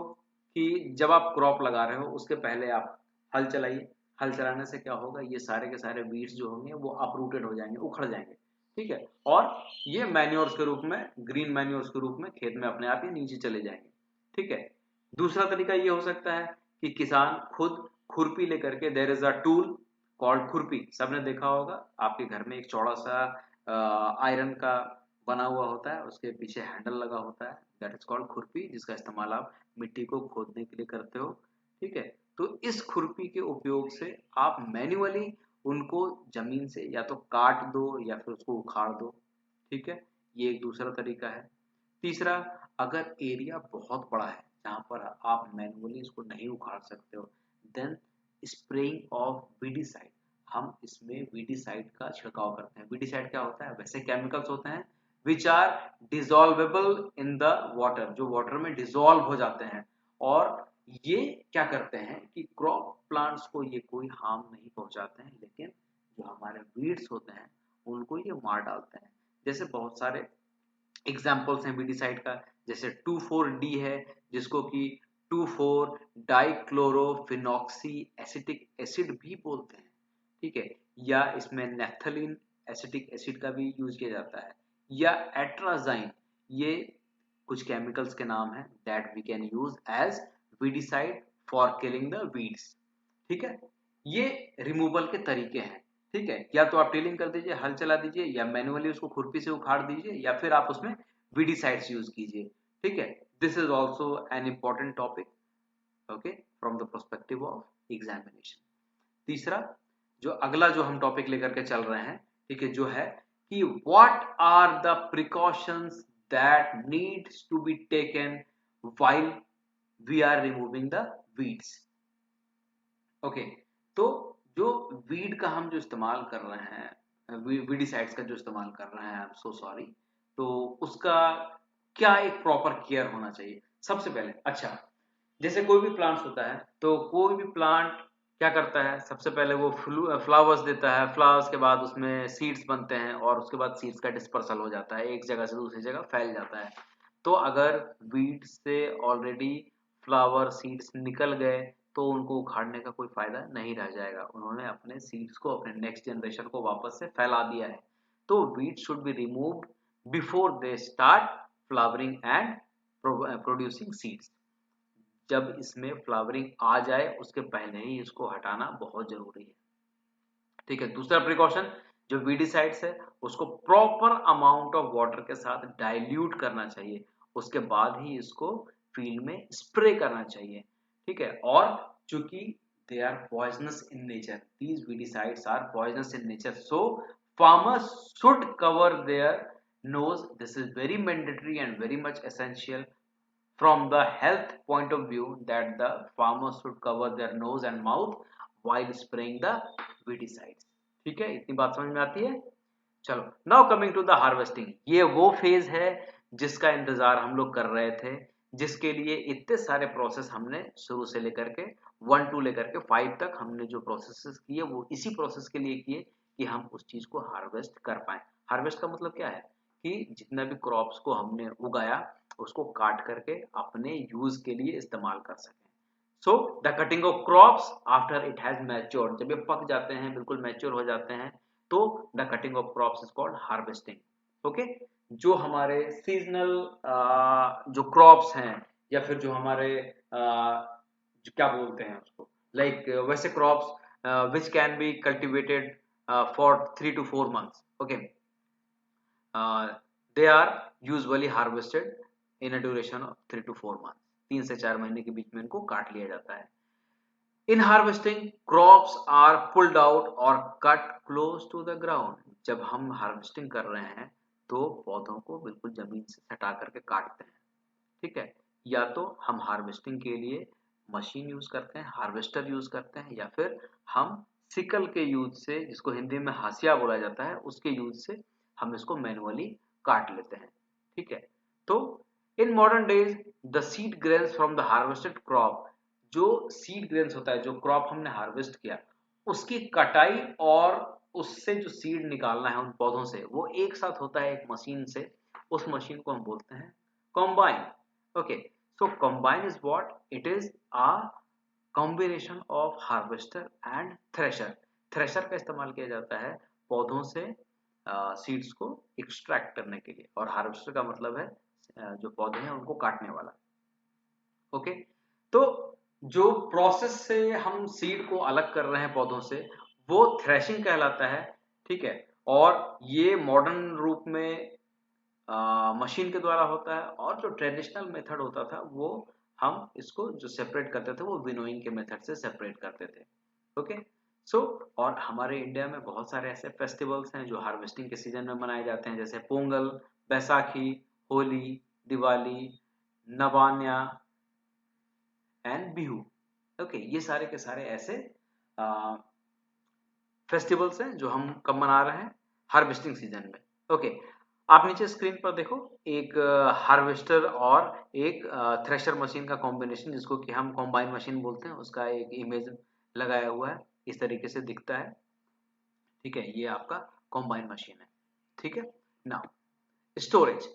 कि जब आप क्रॉप लगा रहे हो उसके पहले आप हल चलाइए। हल चलाने से क्या होगा, ये सारे के सारे वीड्स जो होंगे वो अपरूटेड हो जाएंगे, उखड़ जाएंगे। ठीक है, और ये मैन्योर्स के रूप में, ग्रीन मैन्योर्स के रूप में खेत में अपने आप ही नीचे चले जाएंगे। ठीक है, दूसरा तरीका ये हो सकता है कि किसान खुद खुरपी लेकर के, there is a tool called खुरपी, सबने देखा होगा, आपके घर में एक चौड़ा सा आयरन का बना हुआ होता है, उसके पीछे हैंडल लगा होता है, दैट इज कॉल्ड खुरपी, जिसका इस्तेमाल आप मिट्टी को खोदने के लिए करते हो। ठीक है, तो इस खुरपी के उपयोग से आप मैन्युअली उनको जमीन से या तो काट दो या फिर उसको उखाड़ दो। ठीक है, ये एक दूसरा तरीका है। तीसरा, अगर एरिया बहुत बड़ा है जहां पर आप मैन्युअली इसको नहीं उखाड़ सकते हो, देन स्प्रेइंग ऑफ वीडीसाइड, हम इसमें वीडीसाइड का छिड़काव करते हैं। वीडीसाइड क्या होता है, वैसे केमिकल्स होते हैं which are dissolvable in the water, जो वाटर में डिजोल्व हो जाते हैं, और ये क्या करते हैं कि क्रॉप प्लांट्स को ये कोई हार्म नहीं पहुंचाते हैं, लेकिन जो हमारे वीड्स होते हैं उनको ये मार डालते हैं। जैसे बहुत सारे एग्जाम्पल्स हैं वीडिसाइड का, जैसे 2,4-D है, जिसको कि 2,4 डाइक्लोरोफिनॉक्सी एसिटिक एसिड भी बोलते हैं। ठीक है, या इसमें नेफ्थलीन एसिटिक एसिड का भी यूज किया जाता है, या एट्राजाइन, ये कुछ केमिकल्स के नाम हैं that we can use as weedicide for killing the weeds. ठीक है, ये रिमूवल के तरीके हैं। ठीक है, या तो आप टीलिंग कर दीजिए, हल चला दीजिए, या मैन्युअली उसको खुरपी से उखाड़ दीजिए, या फिर आप उसमें वीडीसाइड्स यूज कीजिए। ठीक है, this is also an important topic, okay, from the perspective of examination. तीसरा, जो अगला जो हम टॉपिक लेकर के चल रहे हैं, ठीक है, जो है कि what are the precautions that needs to be taken while we are removing the weeds. Okay, तो जो वीड का हम जो इस्तेमाल कर रहे हैं, वीडिसाइड्स का जो इस्तेमाल कर रहे हैं, आई एम सो सॉरी, तो उसका क्या एक प्रॉपर केयर होना चाहिए। सबसे पहले, अच्छा, जैसे कोई भी प्लांट्स होता है, तो कोई भी प्लांट क्या करता है, सबसे पहले वो फ्लावर्स देता है, फ्लावर्स के बाद उसमें सीड्स बनते हैं, और उसके बाद सीड्स का डिस्पर्सल हो जाता है, एक जगह से दूसरी जगह फैल जाता है। तो अगर वीड से ऑलरेडी फ्लावर सीड्स निकल गए, तो उनको उखाड़ने का कोई फायदा नहीं रह जाएगा, उन्होंने अपने सीड्स को, अपने नेक्स्ट जनरेशन को वापस से फैला दिया है। तो weed should be removed before they start flowering and producing seeds. जब इसमें फ्लावरिंग आ जाए उसके पहले ही इसको हटाना बहुत जरूरी है। ठीक है, दूसरा प्रिकॉशन, जो वीडिसाइड्स है उसको प्रॉपर अमाउंट ऑफ वाटर के साथ डाइल्यूट करना चाहिए, उसके बाद ही इसको फील्ड में स्प्रे करना चाहिए। ठीक है, और चूंकि they are poisonous in nature, these weedicides are poisonous in nature, so farmers should cover their nose, this is very mandatory and very much essential from the health point of view that the farmers should cover their nose and mouth while spraying the weedicides. ठीक है, इतनी बात समझ में आती है? चलो, now coming to the harvesting. ये वो फेज है जिसका इंतजार हम लोग कर रहे थे, जिसके लिए इतने सारे प्रोसेस हमने शुरू से लेकर के 1 टू लेकर के 5 तक हमने जो प्रोसेस किए वो इसी प्रोसेस के लिए किए कि हम उस चीज को हार्वेस्ट कर पाए। हार्वेस्ट का मतलब क्या है कि जितना भी क्रॉप्स को हमने उगाया उसको काट करके अपने यूज के लिए इस्तेमाल कर सकें। So the cutting of crops after it has matured, जब ये पक जाते हैं, बिल्कुल मैच्योर हो जाते हैं, तो the cutting of crops is called harvesting. Okay, जो हमारे सीजनल जो क्रॉप्स हैं या फिर जो हमारे जो क्या बोलते हैं उसको, लाइक वैसे crops which can be cultivated for 3 to 4 months, okay, they are usually harvested in a duration of 3 to 4 months। 3 से 4 महीने के बीच में इनको काट लिया जाता है। In harvesting crops are pulled out और cut close to the ground. जब हम हार्वेस्टिंग कर रहे हैं तो पौधों को बिल्कुल जमीन से हटा करके काटते हैं। ठीक है, या तो हम हार्वेस्टिंग के लिए मशीन यूज करते हैं, हार्वेस्टर यूज करते हैं, या फिर हम सिकल के यूज से, जिसको हिंदी में हाशिया बोला जाता है, उसके यूज से हम इसको मैनुअली काट लेते हैं। ठीक है, तो in modern days the seed grains from the harvested crop, जो सीड ग्रेन्स होता है, जो क्रॉप हमने हार्वेस्ट किया उसकी कटाई और उससे जो सीड निकालना है उन पौधों से, वो एक साथ होता है एक मशीन से। उस मशीन को हम बोलते हैं combine. Okay, so combine is what? It is a combination of harvester and thresher. Thresher का इस्तेमाल किया जाता है पौधों से सीड्स को एक्सट्रैक्ट करने के लिए, और हार्वेस्टर का मतलब है जो पौधे हैं उनको काटने वाला। ओके, तो जो प्रोसेस से हम सीड को अलग कर रहे हैं पौधों से वो थ्रेशिंग कहलाता है। ठीक है, और ये मॉडर्न रूप में मशीन के द्वारा होता है, और जो ट्रेडिशनल मेथड होता था वो हम इसको जो सेपरेट करते थे वो विनोइंग के मेथड से सेपरेट करते थे। ओके, सो और हमारे इंडिया में बहुत सारे ऐसे फेस्टिवल्स हैं जो हार्वेस्टिंग के सीजन में मनाए जाते हैं, जैसे पोंगल, बैसाखी, होली, दिवाली, नवान्या एंड बिहू। ओके, ये सारे के सारे ऐसे फेस्टिवल्स हैं जो हम कब मना रहे हैं, हार्वेस्टिंग सीजन में। ओके, आप नीचे स्क्रीन पर देखो एक हार्वेस्टर और एक थ्रेशर मशीन का कॉम्बिनेशन, जिसको कि हम कॉम्बाइन मशीन बोलते हैं, उसका एक इमेज लगाया हुआ है, इस तरीके से दिखता है। ठीक है, ये आपका कॉम्बाइन मशीन है। ठीक है, नाउ स्टोरेज।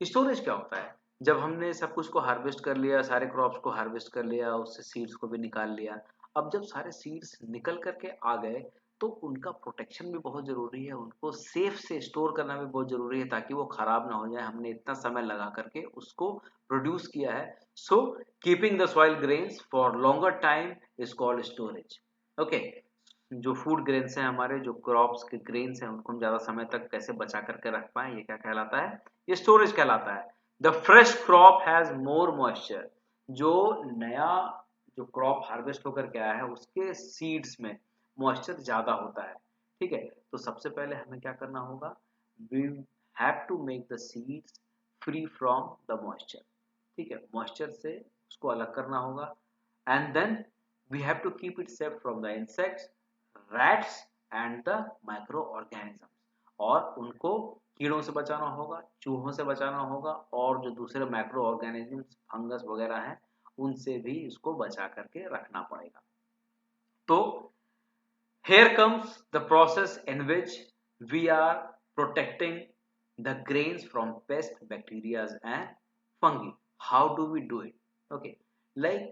स्टोरेज क्या होता है? जब हमने सब कुछ को हार्वेस्ट कर लिया, सारे क्रॉप्स को हार्वेस्ट कर लिया, उससे सीड्स को भी निकाल लिया, अब जब सारे सीड्स निकल करके आ गए तो उनका प्रोटेक्शन भी बहुत जरूरी है, उनको सेफ से स्टोर करना भी बहुत जरूरी है ताकि वो खराब ना हो जाए। हमने इतना समय लगा करके उसको प्रोड्यूस किया है, so keeping the soil grains for longer time is called storage. Okay, जो फूड ग्रेन्स हैं, हमारे जो क्रॉप्स के ग्रेन्स हैं, उनको हम ज्यादा समय तक कैसे बचा करके रख पाए, ये क्या कहलाता है? ये स्टोरेज कहलाता है। The fresh crop has more moisture. जो नया जो क्रॉप हार्वेस्ट होकर के आया है उसके सीड्स में मॉइस्चर ज्यादा होता है। ठीक है, तो सबसे पहले हमें क्या करना होगा? We have to make the seeds free from the moisture. ठीक है, मॉइस्चर से उसको अलग करना होगा, and then we have to keep it safe from the insects, rats and the micro organism. और उनको कीड़ों से बचाना होगा, चूहों से बचाना होगा, और जो दूसरे माइक्रो ऑर्गेनिज्म, फंगस वगैरह हैं, उनसे भी इसको बचा करके रखना पड़ेगा। तो here comes the process in which we are protecting the grains from pests, bacteria and fungi. How do we do it? Okay, like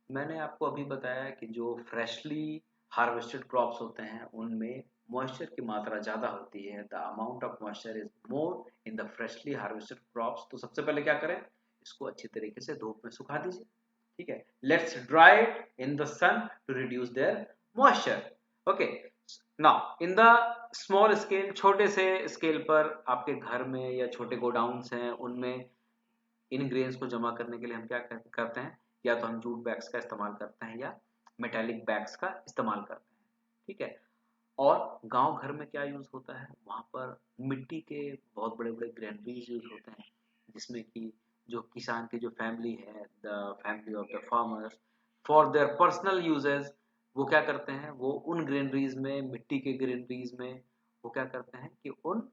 मैंने आपको अभी बताया कि जो फ्रेशली हार्वेस्टेड क्रॉप्स होते हैं उनमें मॉइस्चर की मात्रा ज़्यादा होती है, the amount of moisture is more in the freshly harvested crops. तो सबसे पहले क्या करें? इसको अच्छी तरीके से धूप में सुखा दीजिए। ठीक है, let's dry it in the sun to reduce their moisture. Okay, now in the small scale, छोटे से स्केल पर आपके घर में या छोटे गोडाउन्स हैं, उनमें इन ग्रेन्स को जमा करने के लिए हम क्या करते हैं? या तो हम जूट बैग्स का इस्तेमाल करते हैं या मेटालिक बैग्स का इस्तेमाल करते हैं। ठीक है, और गांव घर में क्या यूज होता है? वहां पर मिट्टी के बहुत बड़े बड़े ग्रैंडरीज यूज होते हैं, जिसमें कि जो किसान की जो फैमिली है, the family of the farmers, for their personal uses, वो क्या करते हैं, वो उन ग्रेनरीज में, मिट्टी के ग्रेनरीज में वो क्या करते हैं कि उन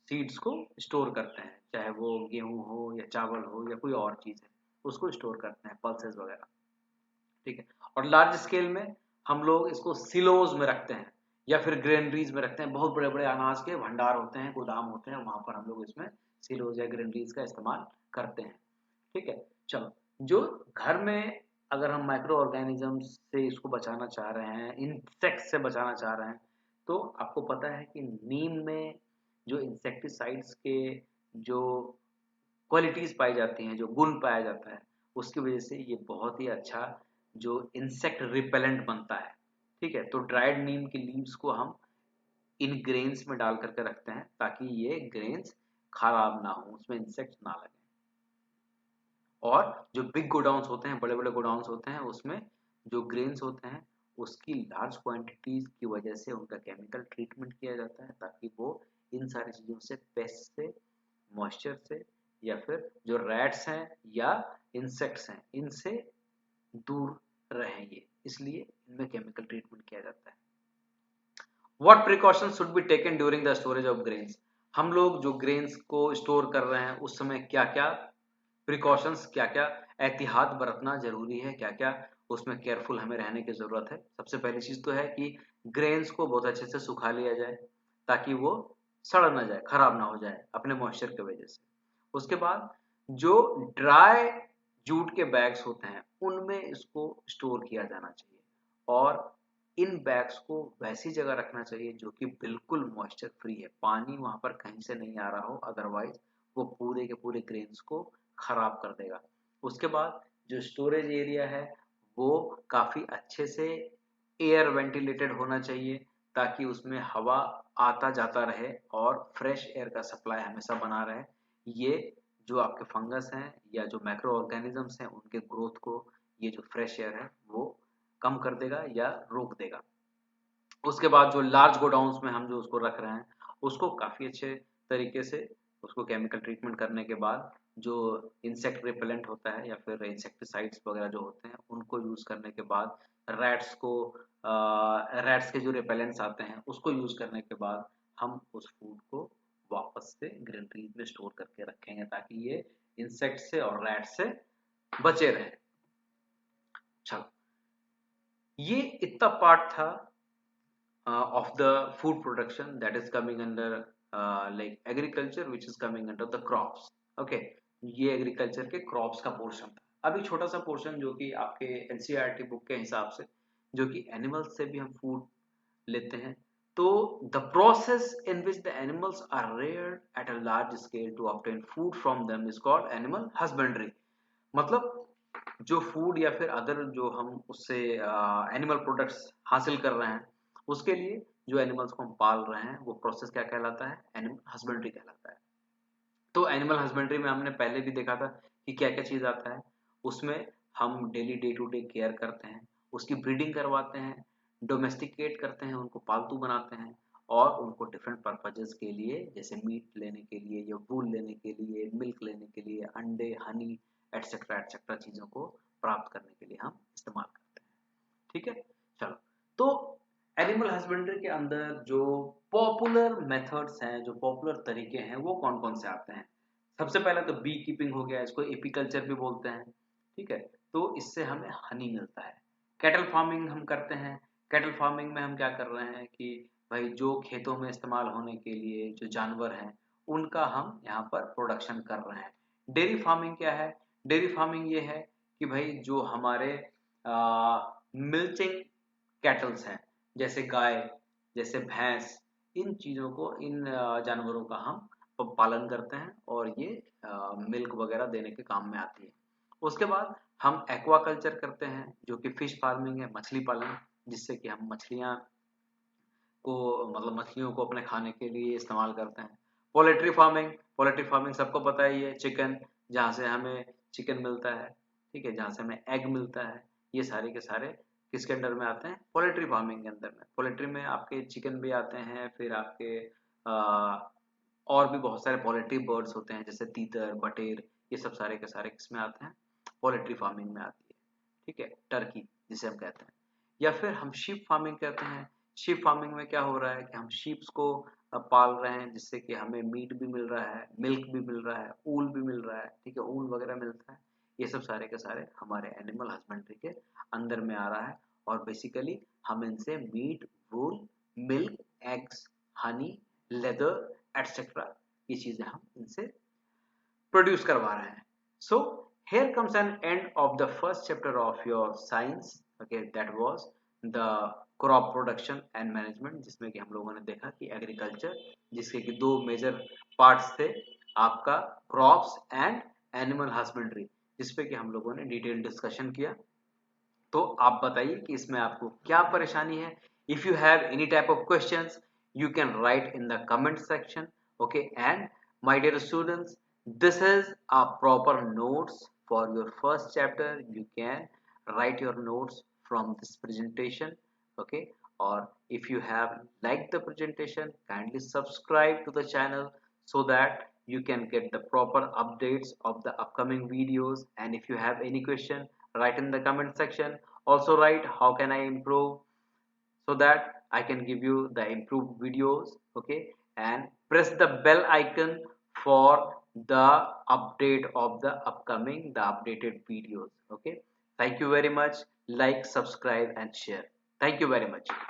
सीड्स को स्टोर करते हैं, चाहे वो गेहूं हो या चावल हो या कोई और चीज़ है, उसको स्टोर करते हैं, पल्सेस वगैरह। ठीक है। और लार्ज स्केल में हम लोग इसको सिलोज में रखते हैं या फिर ग्रेनरीज में रखते हैं। बहुत बड़े बड़े अनाज के भंडार होते हैं, गोदाम होते हैं, वहां पर हम लोग इसमें सिलोज या ग्रेनरीज का इस्तेमाल करते हैं। ठीक है। चलो, जो घर में अगर हम माइक्रो ऑर्गेनिज्म से इसको बचाना चाह रहे हैं, इंसेक्ट से बचाना चाह रहे हैं, तो आपको पता है कि नीम में जो इंसेक्टिसाइड्स के जो क्वालिटीज पाई जाती हैं, जो गुण पाया जाता है, उसकी वजह से ये बहुत ही अच्छा जो इंसेक्ट रिपेलेंट बनता है। ठीक है। तो ड्राइड नीम की लीव्स को हम इन ग्रेन्स में डाल करके रखते हैं ताकि ये ग्रेन्स खराब ना हो, उसमें इंसेक्ट ना लगे। और जो बिग गोडाउन्स होते हैं, बड़े बड़े गोडाउन्स होते हैं, उसमें जो ग्रेन्स होते हैं उसकी लार्ज क्वांटिटीज की वजह से उनका केमिकल ट्रीटमेंट किया जाता है ताकि वो इन सारी चीज़ों से, पेस्ट से, मॉइस्चर से, या फिर जो रैट्स हैं या इंसेक्ट्स हैं, इनसे दूर रहें ये, इसलिए इनमें केमिकल ट्रीटमेंट किया जाता है। What precautions should be taken during the storage of grains? हम लोग जो ग्रेन्स को स्टोर कर रहे हैं उस समय क्या क्या प्रिकॉशंस, क्या क्या एहतियात बरतना जरूरी है, क्या क्या उसमें केयरफुल हमें रहने की जरूरत है। सबसे पहली चीज तो है कि ग्रेन्स को बहुत अच्छे से सुखा लिया जाए ताकि वो सड़ ना जाए, खराब ना हो जाए अपने मॉइस्चर की वजह से। उसके बाद जो ड्राई जूट के बैग्स होते हैं उनमें इसको स्टोर किया जाना चाहिए, और इन बैग्स को वैसी जगह रखना चाहिए जो कि बिल्कुल मॉइस्चर फ्री है, पानी वहां पर कहीं से नहीं आ रहा हो, अदरवाइज वो पूरे के पूरे ग्रेन्स को खराब कर देगा। उसके बाद जो स्टोरेज एरिया है वो काफी अच्छे से एयर वेंटिलेटेड होना चाहिए ताकि उसमें हवा आता जाता रहे और फ्रेश एयर का सप्लाई हमेशा बना रहे। ये जो आपके फंगस हैं या जो माइक्रो ऑर्गेनिजम्स हैं उनके ग्रोथ को ये जो फ्रेश एयर है वो कम कर देगा या रोक देगा। उसके बाद जो लार्ज गोडाउन्स में हम जो उसको रख रहे हैं उसको काफ़ी अच्छे तरीके से उसको केमिकल ट्रीटमेंट करने के बाद जो इंसेक्ट रिपेलेंट होता है या फिर इंसेक्टिसाइड्स वगैरह जो होते हैं उनको यूज़ करने के बाद, रैट्स को रैट्स के जो रिपेलेंट्स आते हैं उसको यूज़ करने के बाद हम उस फूड को वापस से ग्रीनरीज में स्टोर करके रखेंगे ताकि ये इंसेक्ट से और रैट से बचे रहें। चलो, ये इतना पार्ट था of the food production that is coming under like agriculture, which is coming under the crops. Okay, ये एग्रीकल्चर के क्रॉप्स का पोर्शन था। अभी छोटा सा पोर्शन जो कि आपके एनसीईआरटी बुक के हिसाब से, जो कि एनिमल्स से भी हम फूड लेते हैं, तो the process in which the animals are reared at a large scale to obtain food from them is called animal husbandry. मतलब जो फूड या फिर अदर जो हम उससे एनिमल प्रोडक्ट्स हासिल कर रहे हैं उसके लिए जो एनिमल्स को हम पाल रहे हैं वो प्रोसेस क्या कहलाता है, एनिमल हस्बेंड्री कहलाता है। तो एनिमल हस्बेंड्री में हमने पहले भी देखा था कि क्या क्या चीज़ आता है उसमें। हम daily day to day care करते हैं, उसकी ब्रीडिंग करवाते हैं, डोमेस्टिकेट करते हैं, उनको पालतू बनाते हैं, और उनको डिफरेंट पर्पजेस के लिए जैसे मीट लेने के लिए या वूल लेने के लिए, मिल्क लेने के लिए, अंडे, हनी एटसेट्रा चीज़ों को प्राप्त करने के लिए हम इस्तेमाल करते हैं। ठीक है। चलो, तो एनिमल हस्बेंड्री के अंदर जो पॉपुलर मेथड्स हैं, जो पॉपुलर तरीके हैं, वो कौन कौन से आते हैं? सबसे पहले तो बी कीपिंग हो गया, इसको एपीकल्चर भी बोलते हैं। ठीक है। तो इससे हमें हनी मिलता है। कैटल फार्मिंग हम करते हैं। कैटल फार्मिंग में हम क्या कर रहे हैं कि भाई जो खेतों में इस्तेमाल होने के लिए जो जानवर हैं उनका हम यहाँ पर प्रोडक्शन कर रहे हैं। डेयरी फार्मिंग क्या है? डेयरी फार्मिंग ये है कि भाई जो हमारे मिल्किंग कैटल्स हैं, जैसे गाय, जैसे भैंस, इन चीज़ों को, इन जानवरों का हम पालन करते हैं और ये मिल्क वगैरह देने के काम में आती है। उसके बाद हम एक्वाकल्चर करते हैं जो कि फिश फार्मिंग है, मछली पालन, जिससे कि हम मछलियाँ को, मतलब मछलियों को अपने खाने के लिए इस्तेमाल करते हैं। पोल्ट्री फार्मिंग, पोल्ट्री फार्मिंग सबको पता ही है, चिकन, जहाँ से हमें चिकन मिलता है। ठीक है। जहाँ से हमें एग मिलता है। ये सारे के सारे किसके अंडर में आते हैं? पोल्ट्री फार्मिंग के अंदर में। पोल्ट्री में आपके चिकन भी आते हैं, फिर आपके और भी बहुत सारे पोल्ट्री बर्ड्स होते हैं जैसे तीतर, बटेर, ये सब सारे के सारे किस में आते हैं, पोल्ट्री फार्मिंग में आती है, ठीक है, टर्की जिसे हम कहते हैं। या फिर हम शीप फार्मिंग कहते हैं। शीप फार्मिंग में क्या हो रहा है कि हम शीप्स को पाल रहे हैं, जिससे कि हमें मीट भी मिल रहा है, मिल्क भी मिल रहा है, ऊल भी मिल रहा है, ठीक है, ऊल वगैरह मिलता है। ये सब सारे के सारे हमारे एनिमल हस्बेंड्री के अंदर में आ रहा है। और बेसिकली हम इनसे meat, wool, milk, eggs, honey, leather etcetera, ये चीजें हम इनसे प्रोड्यूस करवा रहे हैं। सो here comes an end of the first chapter of your science, okay, that was the crop production and management, जिसमें कि हम लोगों ने देखा कि एग्रीकल्चर, जिसके कि दो मेजर पार्ट्स थे, आपका क्रॉप्स एंड एनिमल हस्बेंड्री, जिसपे कि हम लोगों ने डिटेल डिस्कशन किया। तो आप बताइए कि इसमें आपको क्या परेशानी है। If you have any type of questions, you can write in the comment section, okay? And my dear students, this is a proper notes for your first chapter. You can write your notes from this presentation, okay? Or if you have liked the presentation, kindly subscribe to the channel so that you can get the proper updates of the upcoming videos. And if you have any question, write in the comment section. Also write how can I improve, so that I can give you the improved videos, okay? And press the bell icon for the update of the upcoming, the updated videos, okay? Thank you very much. Like, subscribe and share. Thank you very much.